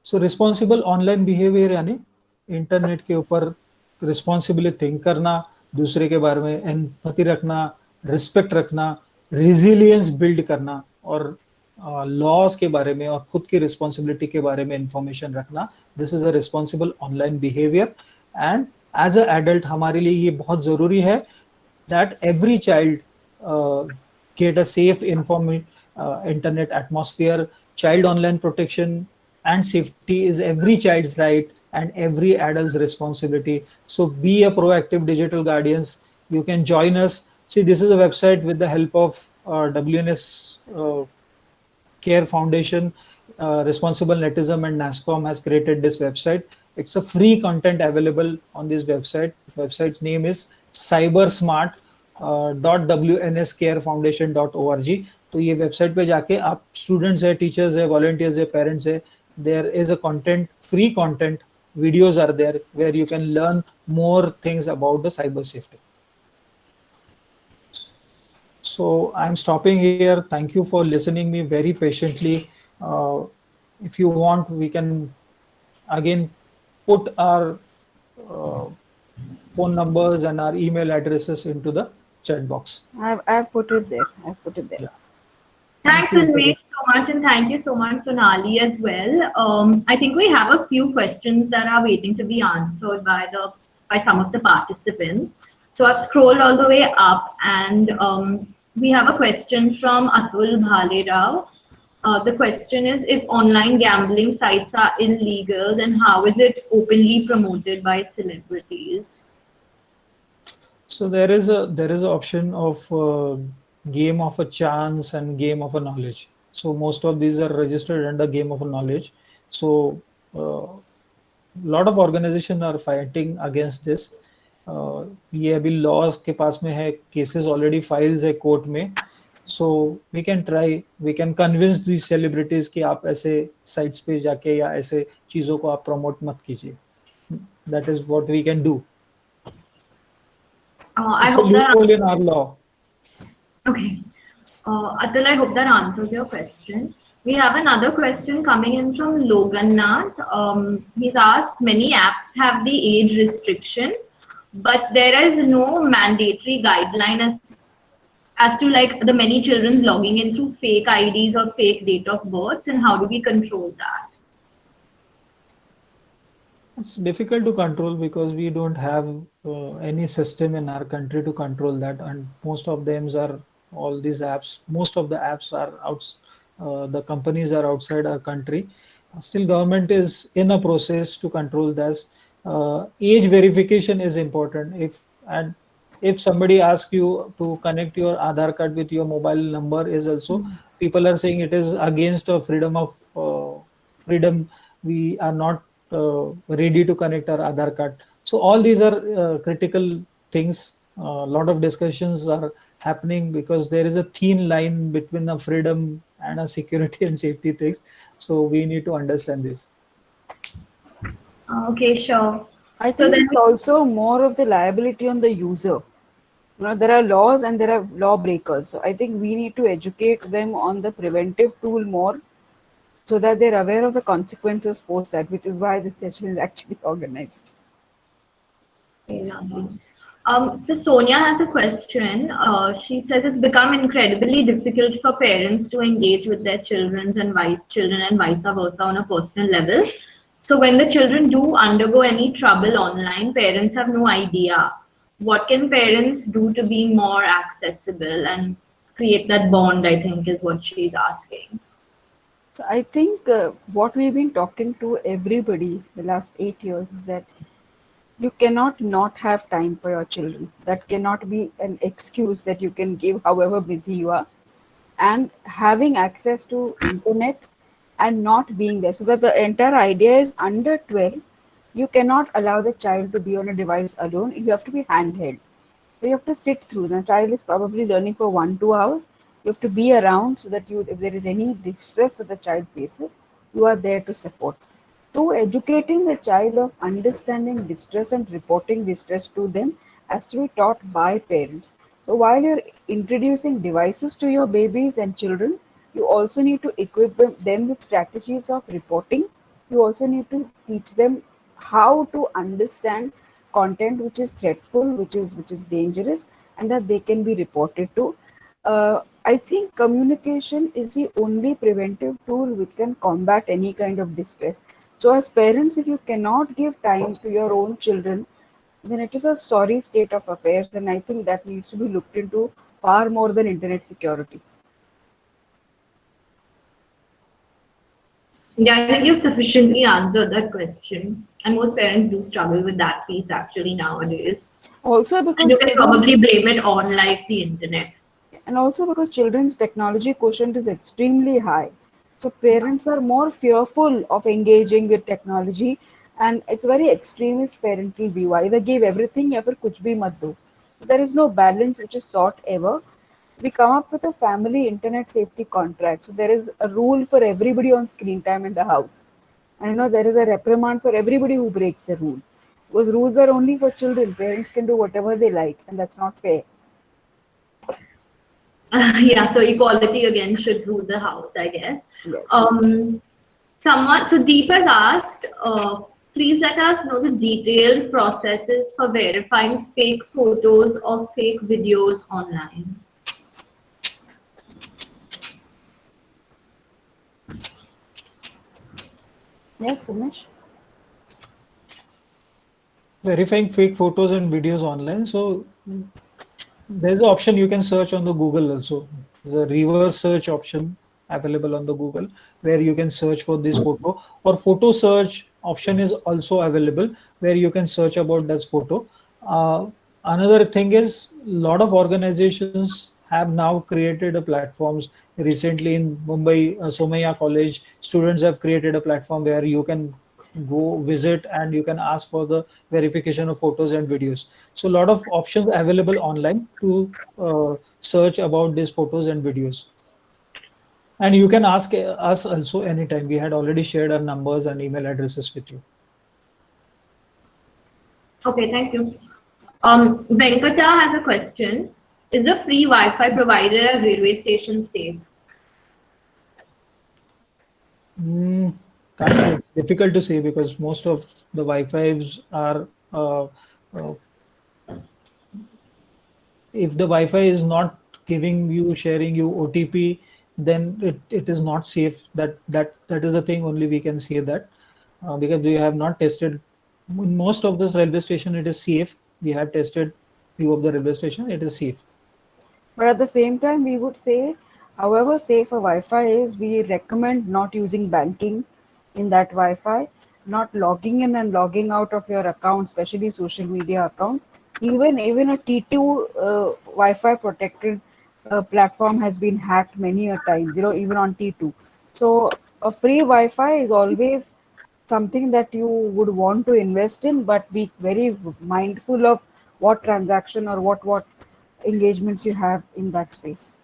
So responsible online behaviour यानी इंटरनेट के ऊपर रिस्पॉन्सिबली थिंक करना, दूसरे के बारे में एम्पैथी रखना, रिस्पेक्ट रखना, resilience build करना और laws के बारे में और खुद की responsibility के बारे में information रखना, this is a responsible online behavior. And as a adult हमारे लिए ये बहुत ज़रूरी है that every child get a safe internet atmosphere. Child online protection and safety is every child's right and every adult's responsibility. So be a proactive digital guardians. You can join us. See, this is a website with the help of WNS Care Foundation, Responsible Netism and NASCOM has created this website. It's a free content available on this website. Website's name is cybersmart.wnscarefoundation.org. तो ये website पे जाके आप students है, teachers है, volunteers है, parents है, there is a content, free content, videos are there where you can learn more things about the cyber safety. So I'm stopping here. Thank you for listening me very patiently. If you want, we can again put our phone numbers and our email addresses into the chat box. I've put it there. Yeah. Thanks, Thank you. Unmesh, so much, and thank you so much, Sonali, as well. I think we have a few questions that are waiting to be answered by some of the participants. So I've scrolled all the way up, and we have a question from Atul Bhalerao. The question is, if online gambling sites are illegal, then how is it openly promoted by celebrities? So there is an option of game of a chance and game of a knowledge. So most of these are registered under game of a knowledge. So lot of organizations are fighting against this. ये अभी laws के पास में है, cases already files है court में. So we can convince these celebrities कि आप ऐसे sites पे जाके या ऐसे चीजों को आप promote मत कीजिए. That is what we can do. I It's a hope that loophole in our law. Okay. Atul, I hope that answers your question. We have another question coming in from Logan Nath. He's asked, many apps have the age restriction, but there is no mandatory guideline as to like the many children logging in through fake IDs or fake date of births, and how do we control that? It's difficult to control because we don't have any system in our country to control that, and most of them are all these apps. Most of the apps are the companies are outside our country. Still, government is in a process to control this. Age verification is important. If somebody asks you to connect your Aadhaar card with your mobile number, is also people are saying it is against a freedom of freedom. We are not ready to connect our Aadhaar card. So all these are critical things. A lot of discussions are happening because there is a thin line between a freedom and a security and safety things. So we need to understand this. Okay, sure. I think it's also more of the liability on the user. You know, there are laws and there are law breakers. So I think we need to educate them on the preventive tool more so that they're aware of the consequences post that, which is why this session is actually organized. Okay, lovely. So Sonia has a question. She says it's become incredibly difficult for parents to engage with their children and vice versa on a personal level. So when the children do undergo any trouble online, parents have no idea. What can parents do to be more accessible and create that bond, I think, is what she's asking. So I think what we've been talking to everybody the last 8 years is that you cannot not have time for your children. That cannot be an excuse that you can give however busy you are. And having access to internet and not being there. So that the entire idea is under 12, you cannot allow the child to be on a device alone. You have to be handheld. So you have to sit through. The child is probably learning for 1-2 hours. You have to be around so that if there is any distress that the child faces, you are there to support. So educating the child of understanding distress and reporting distress to them has to be taught by parents. So while you're introducing devices to your babies and children, you also need to equip them with strategies of reporting. You also need to teach them how to understand content which is threatful, which is dangerous, and that they can be reported to. I think communication is the only preventive tool which can combat any kind of distress. So, as parents, if you cannot give time to your own children, then it is a sorry state of affairs, and I think that needs to be looked into far more than internet security. Yeah, I think you've sufficiently answered that question. And most parents do struggle with that piece actually nowadays. Also, And because you can children, probably blame it on like the internet. and also because children's technology quotient is extremely high. So parents are more fearful of engaging with technology, and it's very extremist parental view. Either give everything or kuch bhi mat do. There is no balance which is sought ever. We come up with a family internet safety contract. So there is a rule for everybody on screen time in the house. And there is a reprimand for everybody who breaks the rule. Because rules are only for children. Parents can do whatever they like, and that's not fair. Yeah, so equality again should rule the house, I guess. Yes. So Deep has asked, please let us know the detailed processes for verifying fake photos or fake videos online. Yes, Umesh? Verifying fake photos and videos online. So there's an option you can search on the Google also. There's a reverse search option available on the Google where you can search for this photo, or photo search option is also available where you can search about this photo. Another thing is a lot of organizations have now created a platforms. Recently in Mumbai, Somaiya College, students have created a platform where you can go visit and you can ask for the verification of photos and videos. So a lot of options available online to search about these photos and videos. And you can ask us also anytime. We had already shared our numbers and email addresses with you. Okay, thank you. Venkata has a question. Is the free Wi-Fi provided at railway stations safe? Can't say. It's difficult to say because most of the Wi-Fi's are, if the Wi-Fi is not giving you, sharing you OTP, then it is not safe. That is the thing. Only we can say that because we have not tested. In most of this railway station, it is safe. We have tested few of the railway station. It is safe. But at the same time, we would say, however safe a Wi-Fi is, we recommend not using banking in that Wi-Fi, not logging in and logging out of your account, especially social media accounts. Even a T2 Wi-Fi protected platform has been hacked many a times, even on T2. So a free Wi-Fi is always something that you would want to invest in, but be very mindful of what transaction or what engagements you have in that space.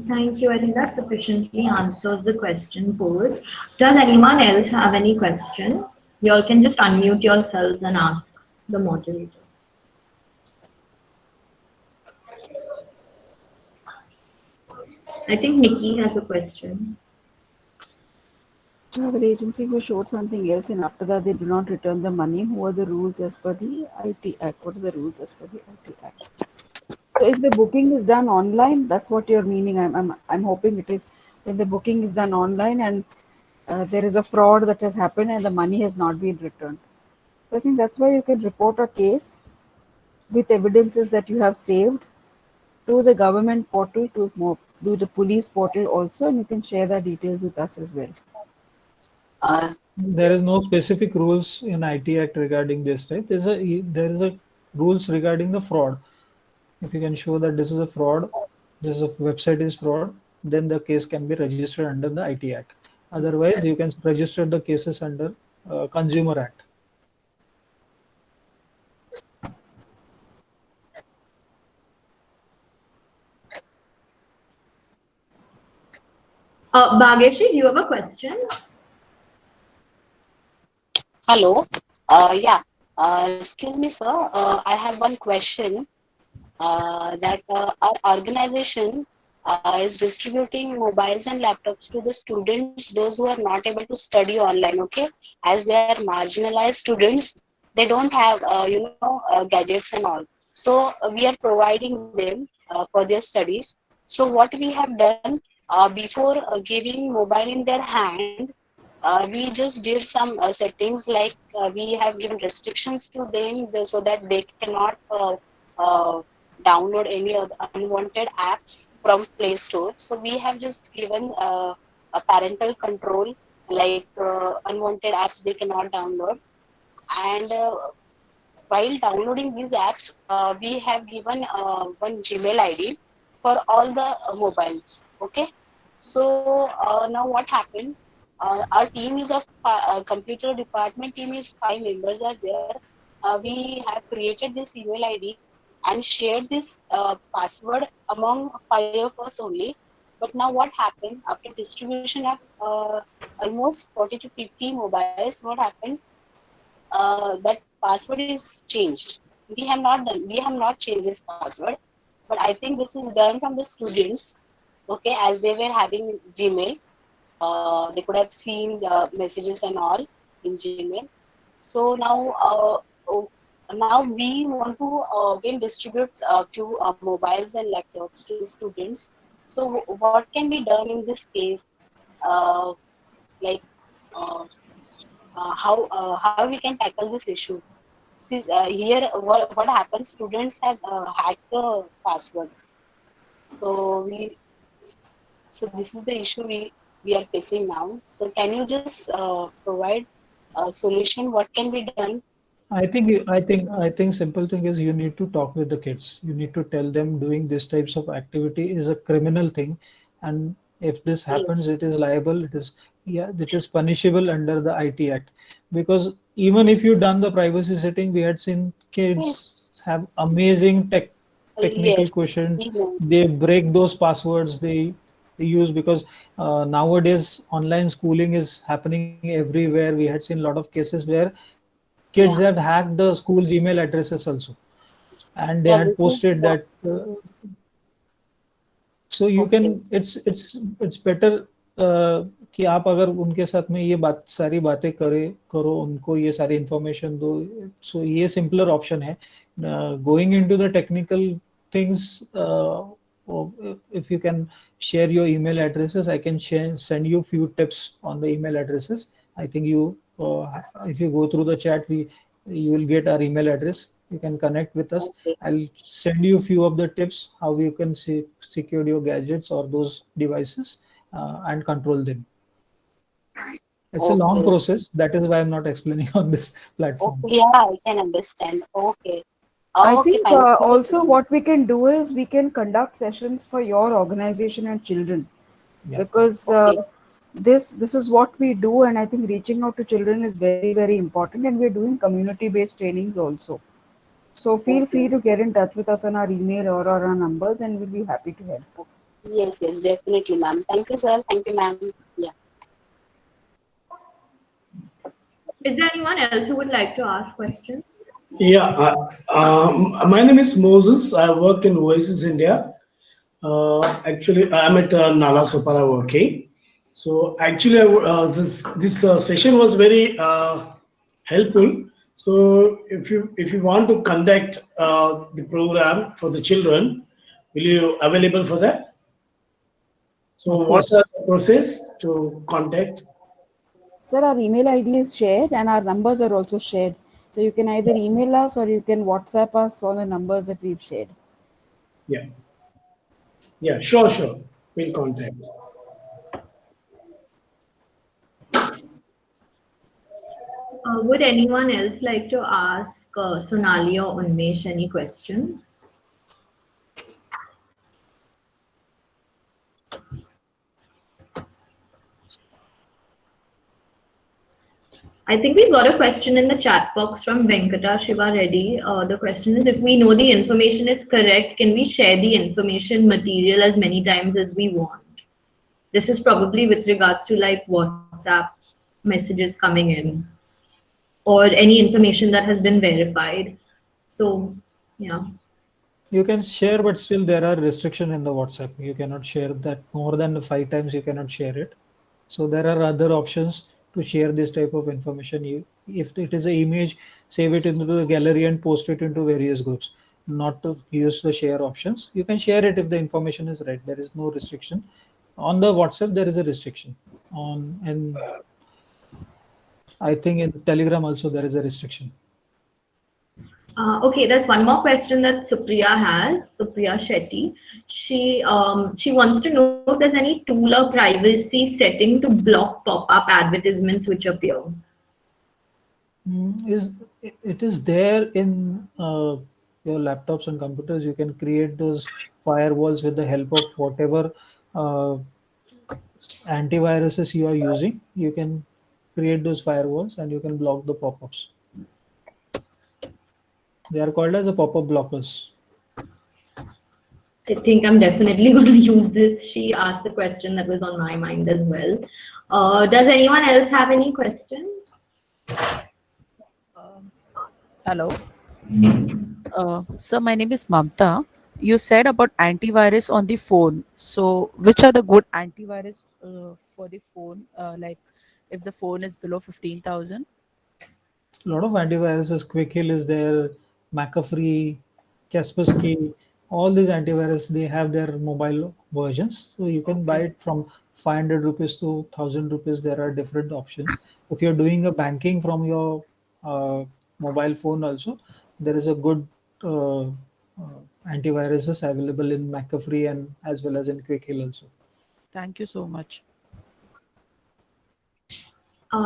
Thank you. I think that sufficiently answers the question posed. Does anyone else have any question? You all can just unmute yourselves and ask the moderator. I think Nikki has a question. Travel agency who showed something else and after that they do not return the money. Who are the rules as per the IT Act? What are the rules as per the IT Act? So if the booking is done online, that's what you're meaning. I'm hoping it is. When the booking is done online and there is a fraud that has happened and the money has not been returned. So I think that's why you can report a case with evidences that you have saved to the government portal, to the police portal also, and you can share the details with us as well. There is no specific rules in IT Act regarding this type. There is a rules regarding the fraud. If you can show that this is a fraud, this is a website is fraud, then the case can be registered under the IT Act. Otherwise, you can register the cases under Consumer Act. Bhageshri, do you have a question? Hello. Yeah. Excuse me, sir. I have one question. That our organization is distributing mobiles and laptops to the students, those who are not able to study online. Okay, as they are marginalized students, they don't have gadgets and all. So we are providing them for their studies. So what we have done before giving mobile in their hand, we just did some settings like we have given restrictions to them so that they cannot uh, download any of the unwanted apps from Play Store. So we have just given a parental control like unwanted apps they cannot download. And while downloading these apps, we have given one Gmail ID for all the mobiles. Okay. So now what happened? Our team is of computer department team is 5 members are there. We have created this email ID and shared this password among 5 of us only. But now what happened after distribution of almost 40 to 50 mobiles? What happened? That password is changed. We have not changed this password, but I think this is done from the students. Okay, as they were having Gmail, they could have seen the messages and all in Gmail. So now we want to again distribute to mobiles and laptops to students. So what can be done in this case? Uh, like uh, how we can tackle this issue? See, here what happens? Students have hacked the password. So so this is the issue we are facing now. So can you just provide a solution? What can be done? I think simple thing is you need to talk with the kids. You need to tell them doing this types of activity is a criminal thing, and if this happens, Yes, it is liable. It is punishable under the IT Act. Because even if you done the privacy setting, we had seen yes, kids have amazing technical yes. question. We know. They break those passwords they use because nowadays online schooling is happening everywhere. We had seen a lot of cases where kids Yeah, have hacked the school's email addresses also, and they yeah. had This is posted that. So you can okay. it's better कि आप अगर उनके साथ में ये सारी बातें करो उनको ये सारी इंफॉर्मेशन दो. सो ये सिंपलर ऑप्शन है. Going into the technical things, if you can share your email addresses, I can send you few tips on the email addresses. I think if you go through the chat, you will get our email address. You can connect with us. Okay. I'll send you a few of the tips how you can secure your gadgets or those devices and control them. It's a long Okay. process. That is why I'm not explaining on this platform. Okay. Yeah, I can understand. Okay. I Okay, think fine. Thank you so also much. what we can do is we can conduct sessions for your organization and children, Yeah. because Okay. this is what we do, and I think reaching out to children is very important, and we're doing community based trainings also. So feel Okay. free to get in touch with us on our email or our numbers, and we'll be happy to help. Yes, yes, definitely, ma'am. Thank you, sir. Thank you, ma'am. Yeah. Is there anyone else who would like to ask questions? Yeah, my name is Moses. I work in Oasis India. Actually, I'm at Nala Sopara working. So actually, this session was very helpful. So if you want to conduct the program for the children, will you available for that? So Of what course. are the process to contact? Sir, our email ID is shared and our numbers are also shared. So you can either email us or you can WhatsApp us on the numbers that we've shared. Yeah, yeah, sure. We'll contact. Would anyone else like to ask Sonali or Unmesh any questions? I think we've got a question in the chat box from Venkata Shiva Reddy. The question is, if we know the information is correct, can we share the information material as many times as we want? This is probably with regards to like WhatsApp messages coming in or any information that has been verified. So, yeah. You can share, but still there are restrictions in the WhatsApp. You cannot share that more than 5 times. You cannot share it. So there are other options to share this type of information. If it is an image, save it into the gallery and post it into various groups. not to use the share options. You can share it if the information is right. There is no restriction. On the WhatsApp, there is a restriction. And I think in Telegram also there is a restriction. Okay, there's one more question that Supriya has, Supriya Shetty. She wants to know if there's any tool or privacy setting to block pop-up advertisements which appear. It is there in your laptops and computers. You can create those firewalls with the help of whatever antiviruses you are using. You can create those firewalls and you can block the pop-ups. They are called as a pop-up blockers. I think I'm definitely going to use this. She asked the question that was on my mind as well. Does anyone else have any questions? Hello. So my name is Mamta. You said about antivirus on the phone. So which are the good antivirus for the phone? Like if the phone is below 15,000? A lot of antiviruses. QuickHill is there, McAfee, Kaspersky. All these antivirus, they have their mobile versions. So you can buy it from 500 rupees to 1,000 rupees. There are different options. If you're doing a banking from your mobile phone also, there is a good antiviruses available in McAfee and as well as in QuickHill also. Thank you so much.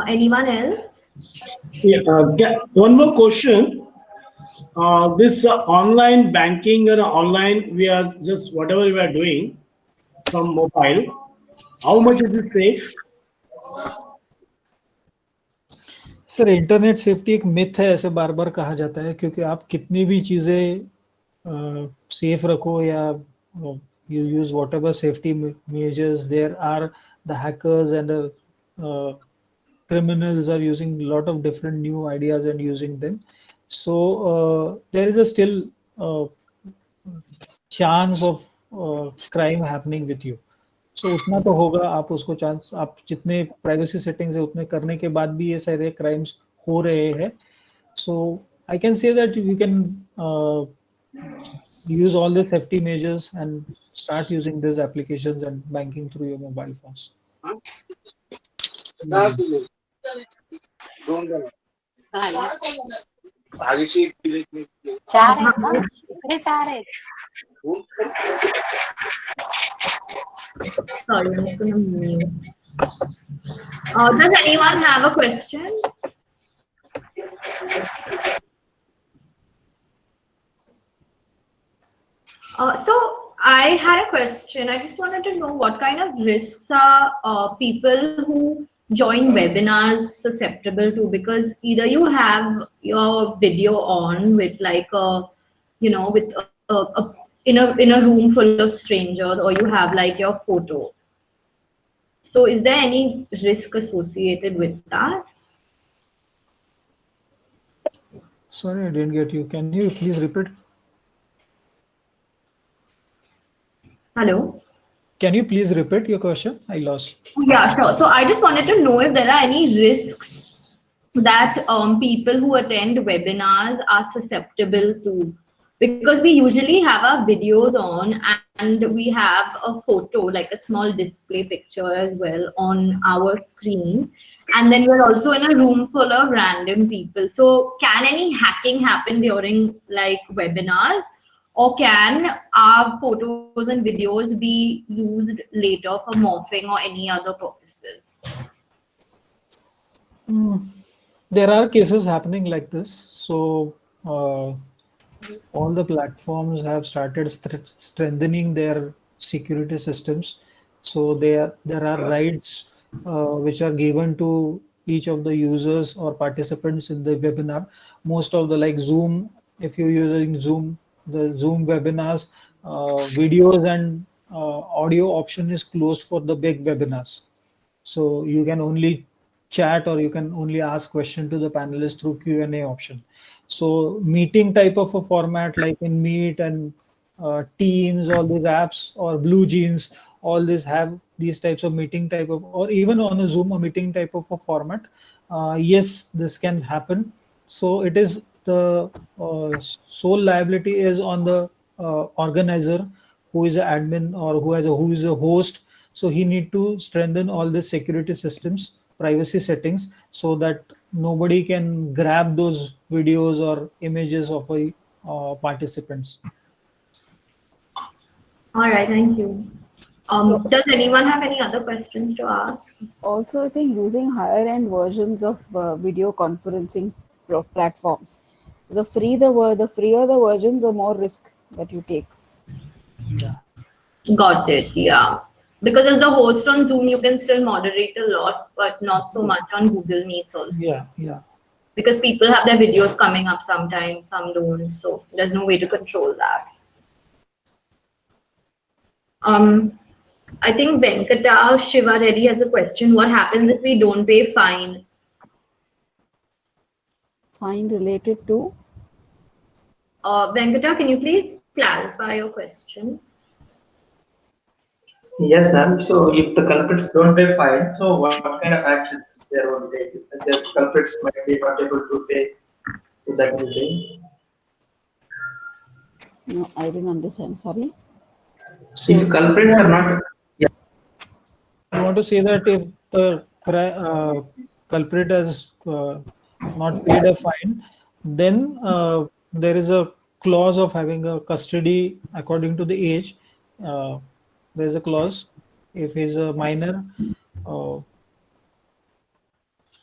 Anyone else? Yeah, one more question. This online banking or online, we are just whatever we are doing from mobile, how much is it safe? Sir internet safety एक myth है, ऐसे बार बार कहा जाता है, क्योंकि आप कितनी भी चीजें सेफ रखो या you use whatever safety measures, there are the hackers and the criminals are using a lot of different new ideas and using them. So there is a still chance of crime happening with you. So उतना तो होगा, आप उसको chance, आप जितने privacy settings है उतने करने के बाद भी ये सारे क्राइम्स हो रहे हैं. So I can say that you can use all the safety measures and start using these applications and banking through your mobile phones. चार आहेत ना? इकडे चार आहेत. Sorry, I'm just going to mute. Does anyone have a question? So I had a question. I just wanted to know what kind of risks are people who join webinars susceptible to, because either you have your video on with like a, you know, with in a room full of strangers, or you have like your photo. So is there any risk associated with that? Sorry, I didn't get you. Can you please repeat? Hello? Can you please repeat your question? I lost. Yeah, sure. So I just wanted to know if there are any risks that people who attend webinars are susceptible to, because we usually have our videos on and we have a photo, like a small display picture as well on our screen. And then we're also in a room full of random people. So can any hacking happen during like webinars? Or can our photos and videos be used later for morphing or any other purposes? There are cases happening like this. So all the platforms have started strengthening their security systems. So there are rights which are given to each of the users or participants in the webinar. Most of the, like Zoom, if you're using Zoom, the Zoom webinars, videos and audio option is closed for the big webinars. So you can only chat or you can only ask question to the panelists through Q&A option. So meeting type of a format like in Meet and Teams, all these apps, or Blue Jeans, all these have these types of meeting type of, or even on a Zoom, a meeting type of a format. Yes, this can happen. So it is the sole liability is on the organizer, who is an admin or who is a host. So he need to strengthen all the security systems, privacy settings, so that nobody can grab those videos or images of a participants. All right, thank you. Does anyone have any other questions to ask? Also, I think using higher end versions of video conferencing platforms, the freer the versions, the more risk that you take. Yeah. Got it, yeah. Because as the host on Zoom, you can still moderate a lot, but not so much on Google Meets also. Yeah, yeah. Because people have their videos coming up sometimes, some don't, so there's no way to control that. I think Venkata Shiva Reddy has a question. What happens if we don't pay fine? Fine related to? Venkata, can you please clarify your question? Yes, ma'am. So if the culprits don't pay fine, so what kind of actions they will take? If the culprits might be not able to pay, so that will change. No, I didn't understand. Sorry. If culprits are not, I want to say that if the culprit has not paid a fine, then there is a clause of having a custody according to the age. There is a clause. If he is a minor, तो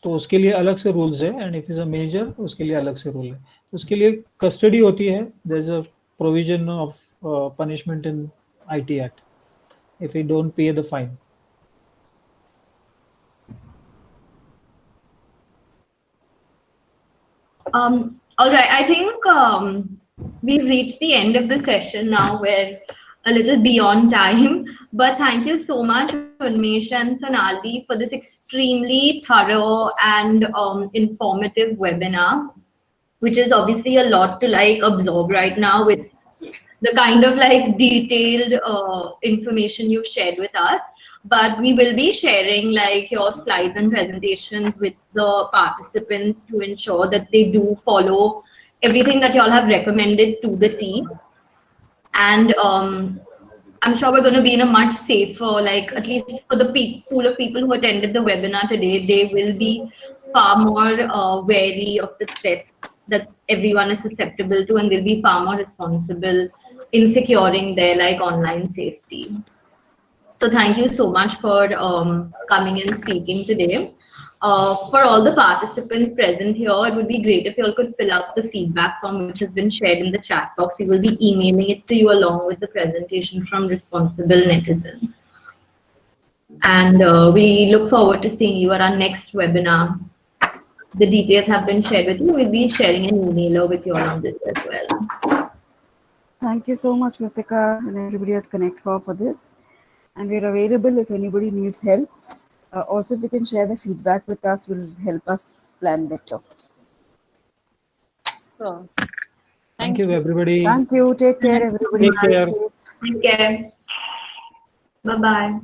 उसके लिए अलग से rules है, and if he is a major, उसके लिए अलग से rule है. तो उसके लिए custody होती है. There is a provision of punishment in IT Act if he don't pay the fine. All right, I think we've reached the end of the session now. We're a little beyond time, but thank you so much, Unmesh and Sonali, for this extremely thorough and informative webinar, which is obviously a lot to like absorb right now with the kind of like detailed information you've shared with us. But we will be sharing like your slides and presentations with the participants to ensure that they do follow everything that y'all have recommended to the team. And I'm sure we're going to be in a much safer, like at least for the pool of people who attended the webinar today, they will be far more wary of the threats that everyone is susceptible to, and they'll be far more responsible in securing their like online safety. So thank you so much for coming and speaking today. For all the participants present here, it would be great if you all could fill out the feedback form which has been shared in the chat box. We will be emailing it to you along with the presentation from Responsible Netizen. And we look forward to seeing you at our next webinar. The details have been shared with you. We'll be sharing an emailer with you all on this as well. Thank you so much, Kritika, and everybody at Connect4 for this. And we're available if anybody needs help. Also, if you can share the feedback with us, will help us plan better. Sure. Thank you, everybody. Thank you. Take care, everybody. Take care. Take care. Bye-bye.